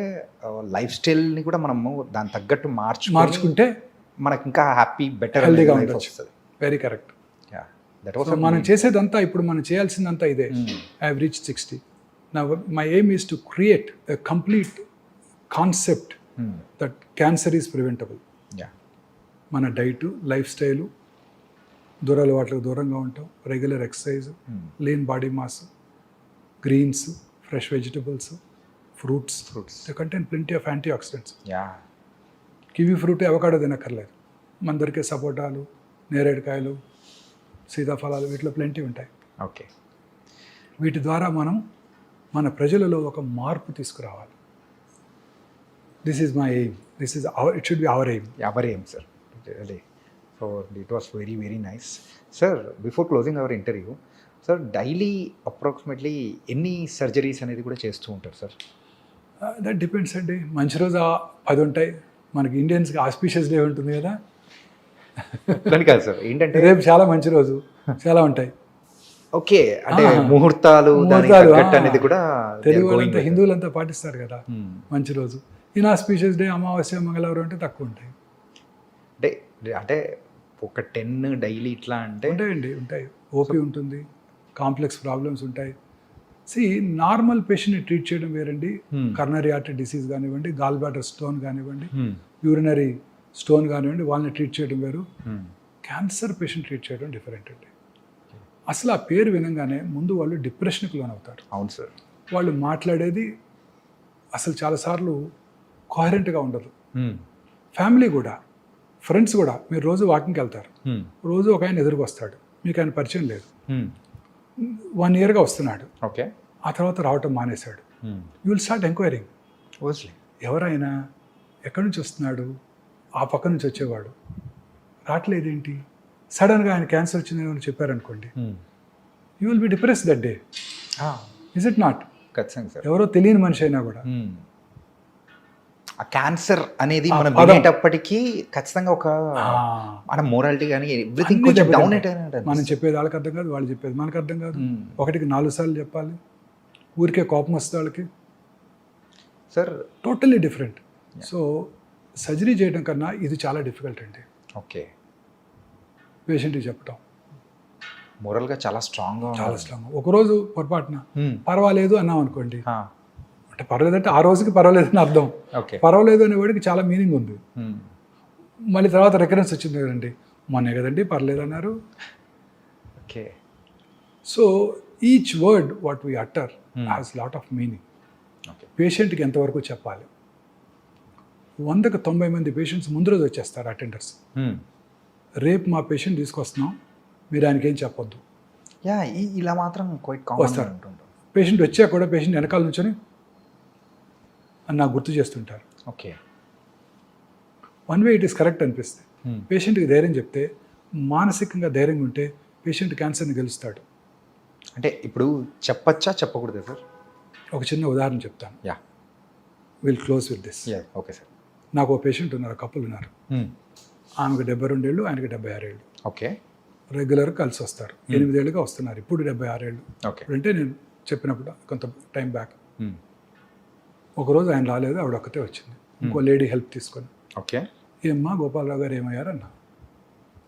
లైఫ్ స్టైల్ని కూడా మనము దాని తగ్గట్టు మార్చుకుంటే మనకి ఇంకా హ్యాపీ బెటర్ హెల్దీగా ఉండొచ్చు. Very correct. దట్ వాస్ మనం చేసేదంతా ఇప్పుడు మనం చేయాల్సిందంతా ఇదే. I have reach 60. నా my aim is to create a complete concept that cancer is preventable. మన డైట్, లైఫ్ స్టైలు, దురలవాట్లకు దూరంగా ఉంటాం, regular exercise, lean body mass, greens, fresh vegetables, fruits. They contain plenty of antioxidants. Kiwi fruit, avocado తినక్కర్లేదు. మన దొరికే సపోటాలు, నేరేడుకాయలు, సీతాఫలాలు, వీటిలో plenty ఉంటాయి. ఓకే. వీటి ద్వారా మనం మన ప్రజలలో ఒక మార్పు తీసుకురావాలి. This is my aim. This is our, it should be our aim. Our aim sir. So it was very very nice sir. Before closing our interview sir, daily approximately ఎన్ని సర్జరీస్ అనేది కూడా చేస్తూ ఉంటారు సార్? దట్ డిపెండ్స్ అండి. మంచి రోజు 10 ఉంటాయి. మనకి ఇండియన్స్కి ఆస్పీషియస్ డే ఉంటుంది కదా, దాని కాదు సార్, ఏంటంటే రేపు చాలా మంచి రోజు, చాలా ఉంటాయి. ఓకే, అంటే ముహూర్తాలు అనేది కూడా తెలుగు వాళ్ళంతా, హిందువులంతా పాటిస్తారు కదా మంచి రోజు. ఇన్ఆస్పీషియస్ డే, అమావాస్య, మంగళవారం అంటే తక్కువ ఉంటాయి. అంటే అంటే ఒక 10 డైలీ ఇట్లా అంటే ఉంటాయి. ఓపీ ఉంటుంది, కాంప్లెక్స్ ప్రాబ్లమ్స్ ఉంటాయి. నార్మల్ పేషెంట్ని ట్రీట్ చేయడం వేరండి. కర్నరీ ఆర్టరీ డిసీజ్ కానివ్వండి, గాల్ బ్లాడర్ స్టోన్ కానివ్వండి, యూరినరీ స్టోన్ కానివ్వండి, వాళ్ళని ట్రీట్ చేయడం వేరు. క్యాన్సర్ పేషెంట్ ట్రీట్ చేయడం డిఫరెంట్ అండి. అసలు ఆ పేరు వినంగానే ముందు వాళ్ళు డిప్రెషన్కి లోనవుతారు. అవును సార్. వాళ్ళు మాట్లాడేది అసలు చాలాసార్లు కోహరెంట్గా ఉండదు. ఫ్యామిలీ కూడా, ఫ్రెండ్స్ కూడా. మీరు రోజు వాకింగ్కి వెళ్తారు, రోజు ఒక ఆయన ఎదురుకు వస్తాడు, మీకు ఆయన పరిచయం లేదు, 1 ఇయర్గా వస్తున్నాడు, ఓకే, ఆ తర్వాత రావటం మానేశాడు. You will start enquiring. ఎవరైనా ఎక్కడి నుంచి వస్తున్నాడు? ఆ పక్క నుంచి వచ్చేవాడు, రావట్లేదేంటి? సడన్గా ఆయన క్యాన్సర్ వచ్చిందని చెప్పారనుకోండి, you will be depress that day. Is it not? ఖచ్చితంగా సార్. ఎవరో తెలియని మనిషి అయినా కూడా ఆ క్యాన్సర్ అనేది మనం వినేటప్పటికీ ఖచ్చితంగా ఒక మన మోరాలిటీ కానీ ఎవ్రీథింగ్ కొంచెం డౌన్ అయిపోయినట్టు. మనం చెప్పేది వాళ్ళకి అర్థం కాదు, వాళ్ళు చెప్పేది మనకు అర్థం కాదు. 1కి 4 సార్లు చెప్పాలి. ఊరికే కోపం వస్తుంది వాళ్ళకి. Sir totally different. So surgery చేయడం కన్నా ఇది చాలా డిఫికల్ట్ అండి. ఓకే. పేషెంట్కి చెప్పటం మోరల్గా చాలా స్ట్రాంగ్. ఒకరోజు పొరపాటున పర్వాలేదు అన్నాం అనుకోండి, అంటే పర్వాలేదంటే ఆ రోజుకి పర్వాలేదని అర్థం. పర్వాలేదు అనేవాడికి చాలా మీనింగ్ ఉంది. మళ్ళీ తర్వాత రికరెన్స్ వచ్చింది కదండి, మొన్నే కదండి పర్లేదు అన్నారు. Okay. So each word what we utter has lot of meaning. పేషెంట్కి ఎంతవరకు చెప్పాలి? 100కి 90 మంది పేషెంట్స్ ముందు రోజు వచ్చేస్తారు అటెండర్స్. రేపు మా పేషెంట్ తీసుకొస్తున్నాం, మీరు ఆయనకి ఏం చెప్పొద్దు. ఇలా మాత్రం వస్తారు. పేషెంట్ వచ్చా కూడా పేషెంట్ వెనకాల నుంచొని అని నాకు గుర్తు చేస్తుంటారు. Okay. One way it is correct అనిపిస్తుంది. పేషెంట్కి ధైర్యం చెప్తే, మానసికంగా ధైర్యంగా ఉంటే పేషెంట్ క్యాన్సర్ని గెలుస్తాడు. అంటే ఇప్పుడు చెప్పచ్చా చెప్పకూడదు సార్? ఒక చిన్న ఉదాహరణ చెప్తాను. Will close with this. Okay sir. నాకు ఒక పేషెంట్ ఉన్నారు, కపుల్ ఉన్నారు. ఆమెకు 72 ఏళ్ళు, ఆయనకి 76 ఏళ్ళు. ఓకే. రెగ్యులర్గా కలిసి వస్తారు. 8 ఏళ్ళుగా వస్తున్నారు. ఇప్పుడు 76 ఏళ్ళు. ఓకే. అంటే నేను చెప్పినప్పుడు కొంత టైం బ్యాక్. ఒకరోజు ఆయన రాలేదు, ఆవిడ ఒక్కతే వచ్చింది, ఇంకో లేడీ హెల్ప్ తీసుకొని. ఓకే. ఏమ్మా గోపాలరావు గారు ఏమయ్యారన్న,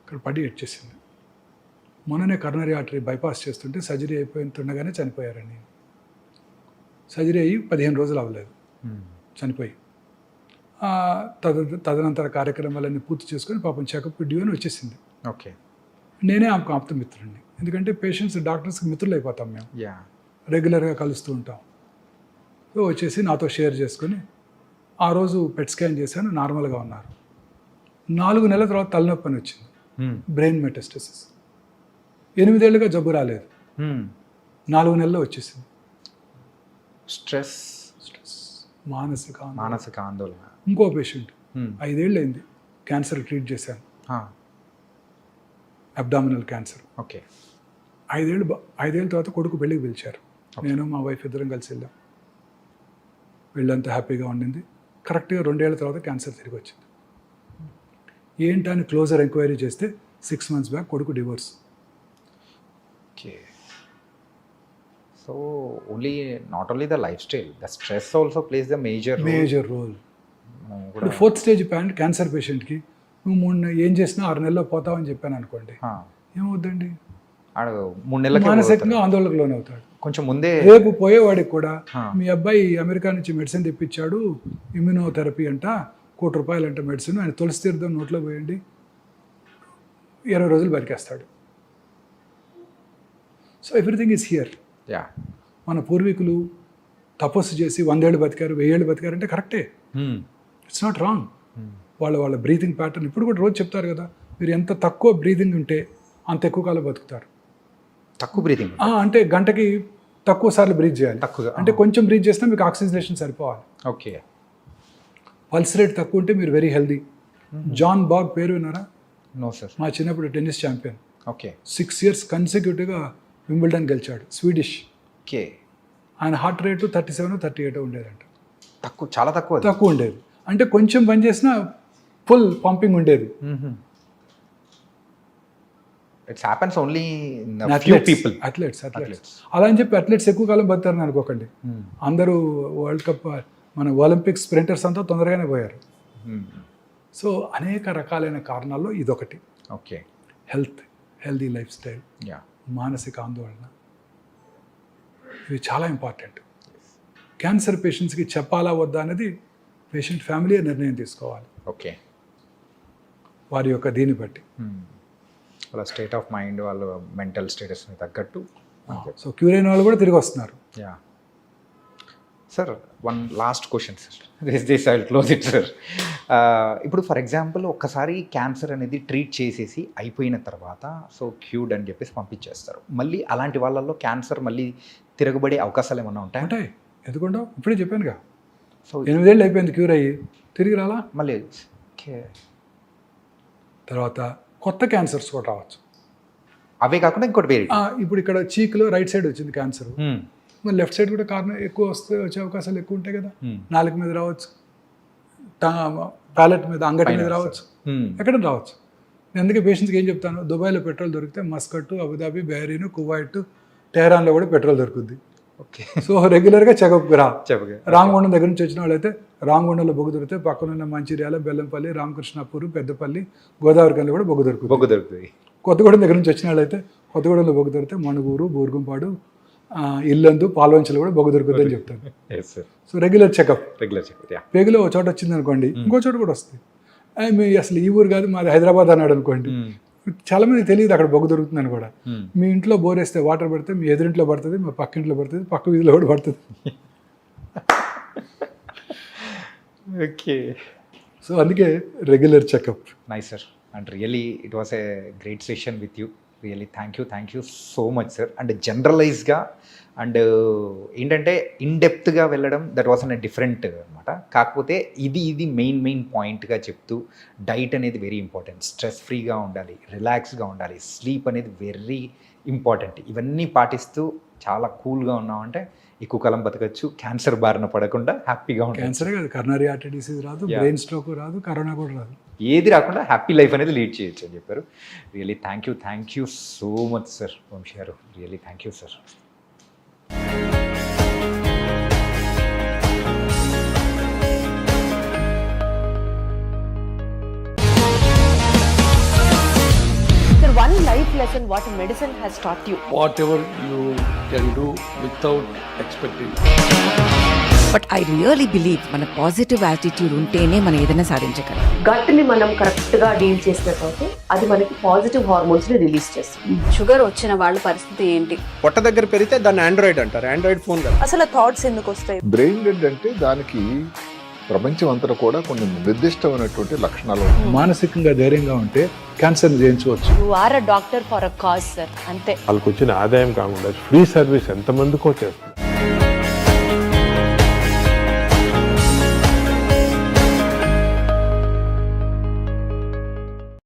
ఇక్కడ పడి ఎడ్చేసింది. మొన్ననే కర్నరీ ఆర్టరీ బైపాస్ చేస్తుంటే సర్జరీ అయిపోతుండగానే చనిపోయారండి. సర్జరీ అయ్యి 15 రోజులు అవ్వలేదు, చనిపోయి. తదనంతర కార్యక్రమాలన్నీ పూర్తి చేసుకొని పాపం చెకప్ డ్యూ అని వచ్చేసింది. ఓకే. నేనే ఆమెకు ఆప్త మిత్రుడిని, ఎందుకంటే పేషెంట్స్ డాక్టర్స్కి మిత్రులు అయిపోతాం మేము, రెగ్యులర్గా కలుస్తూ ఉంటాం. సో వచ్చేసి నాతో షేర్ చేసుకొని, ఆ రోజు పెట్ స్కాన్ చేశాను, నార్మల్గా ఉన్నారు. 4 నెలల తర్వాత తలనొప్పి అని వచ్చింది, బ్రెయిన్ మెటాస్టసిస్. 8 ఏళ్ళుగా జబ్బు రాలేదు, 4 నెలల్లో వచ్చేసింది. స్ట్రెస్, మానసిక ఆందోళన. ఇంకో పేషెంట్ 5 ఏళ్ళు అయింది, క్యాన్సర్ ట్రీట్ చేశాను, అబ్డామినల్ క్యాన్సర్. ఓకే. 5 ఏళ్ళ తర్వాత కొడుకు పెళ్ళికి పిలిచారు. నేను మా వైఫ్ ఇద్దరం కలిసి వెళ్ళాం. వీళ్ళంతా హ్యాపీగా ఉండింది. కరెక్ట్గా 2 ఏళ్ల తర్వాత క్యాన్సర్ తిరిగి వచ్చింది. ఏంటని క్లోజర్ ఎంక్వైరీ చేస్తే 6 months బ్యాక్ కొడుకు divorce. Okay. So only not only the lifestyle, the stress also plays the major role. ఇప్పుడు 4th స్టేజ్ క్యాన్సర్ పేషెంట్కి నువ్వు ఏం చేసినా 6 నెలల్లో పోతావని చెప్పాను అనుకోండి, ఏమవుద్దండి? 3 నెలలకి మానసికంగా ఆందోళనకు లోనవుతాడు. కొంచెం ముందే రేపు పోయేవాడికి కూడా మీ అబ్బాయి అమెరికా నుంచి మెడిసిన్ తెప్పించాడు, ఇమ్యూనోథెరపీ అంట, ₹1 కోటి అంట మెడిసిన్, ఆయన తులసి తీర్థం నోట్లో పోయండి, 20 రోజులు బతికేస్తాడు. So everything is here. Yeah. మన పూర్వీకులు తపస్సు చేసి 100 ఏళ్ళు బతికారు, 1000 ఏళ్ళు బతికారంటే కరెక్టే, ఇట్స్ నాట్ రాంగ్. వాళ్ళ బ్రీతింగ్ ప్యాటర్న్ ఇప్పుడు కూడా రోజు చెప్తారు కదా, మీరు ఎంత తక్కువ బ్రీతింగ్ ఉంటే అంత ఎక్కువ కాలం బతుకుతారు. తక్కువ బ్రీతింగ్ అంటే గంటకి తక్కువ సార్లు బ్రీత్ చేయాలి. తక్కువగా అంటే కొంచెం బ్రీత్ చేసినా మీకు ఆక్సిజనేషన్ సరిపోవాలి. ఓకే. పల్స్ రేట్ తక్కువ ఉంటే మీరు వెరీ హెల్దీ. జాన్ బాగ్ పేరు విన్నారా? No sir. మా చిన్నప్పుడు టెన్నిస్ ఛాంపియన్, ఓకే. 6 years కన్సిక్యూటివ్గా వింబుల్డన్ గెలిచాడు, స్వీడిష్. ఓకే. ఆయన హార్ట్ రేటు 37, 38 ఉండేదంట. తక్కువ, చాలా తక్కువ. తక్కువ ఉండేది అంటే కొంచెం పని చేసినా ఫుల్ పంపింగ్ ఉండేది. It's happens only in few people. Athletes అలా అని చెప్పి అథ్లెట్స్ ఎక్కువ కాలం బతారని అనుకోకండి. అందరూ వరల్డ్ కప్ మన ఒలింపిక్స్ స్ప్రింటర్స్ అంతా తొందరగానే పోయారు. సో అనేక రకాలైన కారణాల్లో ఇదొకటి. Okay. Healthy life style, yeah. మానసిక ఆందోళన, ఇవి చాలా ఇంపార్టెంట్. క్యాన్సర్ పేషెంట్స్కి చెప్పాలా వద్దా అనేది పేషెంట్ ఫ్యామిలీ నిర్ణయం తీసుకోవాలి. ఓకే. వారి యొక్క దీన్ని బట్టి. వాళ్ళ స్టేట్ ఆఫ్ మైండ్, వాళ్ళ మెంటల్ స్టేటస్ని తగ్గట్టు. సో క్యూర్ అయిన వాళ్ళు కూడా తిరిగి వస్తున్నారు. Yeah. Sir, one last question sir, this I will close it sir. ఇప్పుడు ఫర్ ఎగ్జాంపుల్ ఒక్కసారి క్యాన్సర్ అనేది ట్రీట్ చేసేసి అయిపోయిన తర్వాత సో క్యూర్డ్ అని చెప్పేసి పంపించేస్తారు. మళ్ళీ అలాంటి వాళ్ళల్లో క్యాన్సర్ మళ్ళీ తిరగబడే అవకాశాలు ఏమన్నా ఉంటాయి? ఉంటాయి, ఎందుకుంటావు? ఇప్పుడే చెప్పానుగా, సో 8 ఏళ్ళు అయిపోయింది క్యూర్ అయ్యి, తిరిగి రాలా? మళ్ళీ. ఓకే. తర్వాత కొత్త క్యాన్సర్స్ కూడా రావచ్చు. అవే కాకుండా ఇంకోటి వేరే. ఇప్పుడు ఇక్కడ చీక్లో రైట్ సైడ్ వచ్చింది క్యాన్సర్, మరి లెఫ్ట్ సైడ్ కూడా కారణం ఎక్కువ వచ్చే అవకాశాలు ఎక్కువ ఉంటాయి కదా. నాలుగు మీద రావచ్చు, ప్యాలెట్ మీద, అంగటి మీద రావచ్చు, ఎక్కడ రావచ్చు. నేను అందుకే పేషెంట్స్కి ఏం చెప్తాను, దుబాయ్లో పెట్రోల్ దొరికితే మస్కట్, అబుదాబి, బహ్రీన్, కువైట్, టెహరాన్లో కూడా పెట్రోల్ దొరుకుద్ది. ఓకే. సో రెగ్యులర్గా చెకప్కి రా. చెప్పగా రామగుండం దగ్గర నుంచి వచ్చిన వాళ్ళైతే రామగుండంలో బొగ్గు దొరికితే పక్కనున్న మంచిర్యాల, బెల్లంపల్లి, రామకృష్ణాపూర్, పెద్దపల్లి, గోదావరి కల్లో కూడా బొగ్గు దొరుకుతుంది. కొత్తగూడెం దగ్గర నుంచి వచ్చిన వాళ్ళైతే కొత్తగూడెంలో బొగ్గు దొరికితే మణుగూరు, బూర్గుంపాడు, ఇల్లందు, పాల్వంచలు కూడా బొగ్గు దొరుకుతుంది అని చెప్తాను. So regular checkup. పేగులో ఒక చోట వచ్చింది అనుకోండి, ఇంకో చోట కూడా వస్తుంది. మీ అసలు ఈ ఊరు కాదు, మాది హైదరాబాద్ అన్నాడు అనుకోండి, చాలా మంది తెలియదు అక్కడ బొగ్గు దొరుకుతుందని కూడా. మీ ఇంట్లో బోర్ వేస్తే వాటర్ పడితే మీ ఎదురింట్లో పడుతుంది, మా పక్క ఇంట్లో పడుతుంది, పక్క వీధిలో కూడా పడుతుంది. ఓకే. సో అందుకే regular checkup. Nice sir, and really it was a great session with you. Really thank you so much sir. And జనరలైజ్గా అండ్ ఏంటంటే ఇన్డెప్త్గా వెళ్ళడం, దట్ వాస్ అన్ డిఫరెంట్ అనమాట. కాకపోతే ఇది మెయిన్ పాయింట్గా చెప్తూ, డైట్ అనేది వెరీ ఇంపార్టెంట్, స్ట్రెస్ ఫ్రీగా ఉండాలి, రిలాక్స్గా ఉండాలి, స్లీప్ అనేది వెరీ ఇంపార్టెంట్. ఇవన్నీ పాటిస్తూ చాలా కూల్గా ఉన్నామంటే ఎక్కువ కాలం బతకచ్చు, క్యాన్సర్ బారిన పడకుండా హ్యాపీగా ఉంటాం. క్యాన్సరే కాదు, కరోనరీ ఆర్టరీ డిసీజ్ రాదు, బ్రెయిన్ స్ట్రోక్ రాదు, కరోనా కూడా రాదు, ఏది రాకుండా హ్యాపీ లైఫ్ అనేది లీడ్ చేయొచ్చు అని చెప్పారు. Really thank you so much sir Vamsi గారు. Really thank you sir. One life lesson what medicine has taught you. Whatever you can do without expecting. But I really believe మన positive attitude ఉంటేనే మనం ఏదైనా సాధించగలం. గట్ని మనం కరెక్ట్గా డీల్ చేసినట్లయితే అది మనకి పాజిటివ్ హార్మోన్స్ని రిలీజ్ చేస్తుంది. షుగర్ వచ్చిన వాళ్ళ పరిస్థితి ఏంటి? పొట్ట దగ్గర పెరిగితే దాన్ని ఆండ్రాయిడ్ అంటారు, ఆండ్రాయిడ్ ఫోన్ కాదు. అసలు థాట్స్ ఎందుకు వస్తాయి? బ్రెయిన్ డెడ్ అంటే దానికి ప్రపంచం అంతా కూడా కొన్ని నిర్దిష్టమైనటువంటి లక్షణాలు ఉంటాయి. మానసికంగా ధైర్యంగా ఉంటే క్యాన్సర్ జయించవచ్చు. You are a doctor for a cause sir, అంతే. వాళ్ళకి వచ్చిన ఆదాయం కాకుండా ఫ్రీ సర్వీస్ ఎంతమందికో చేస్తుంది.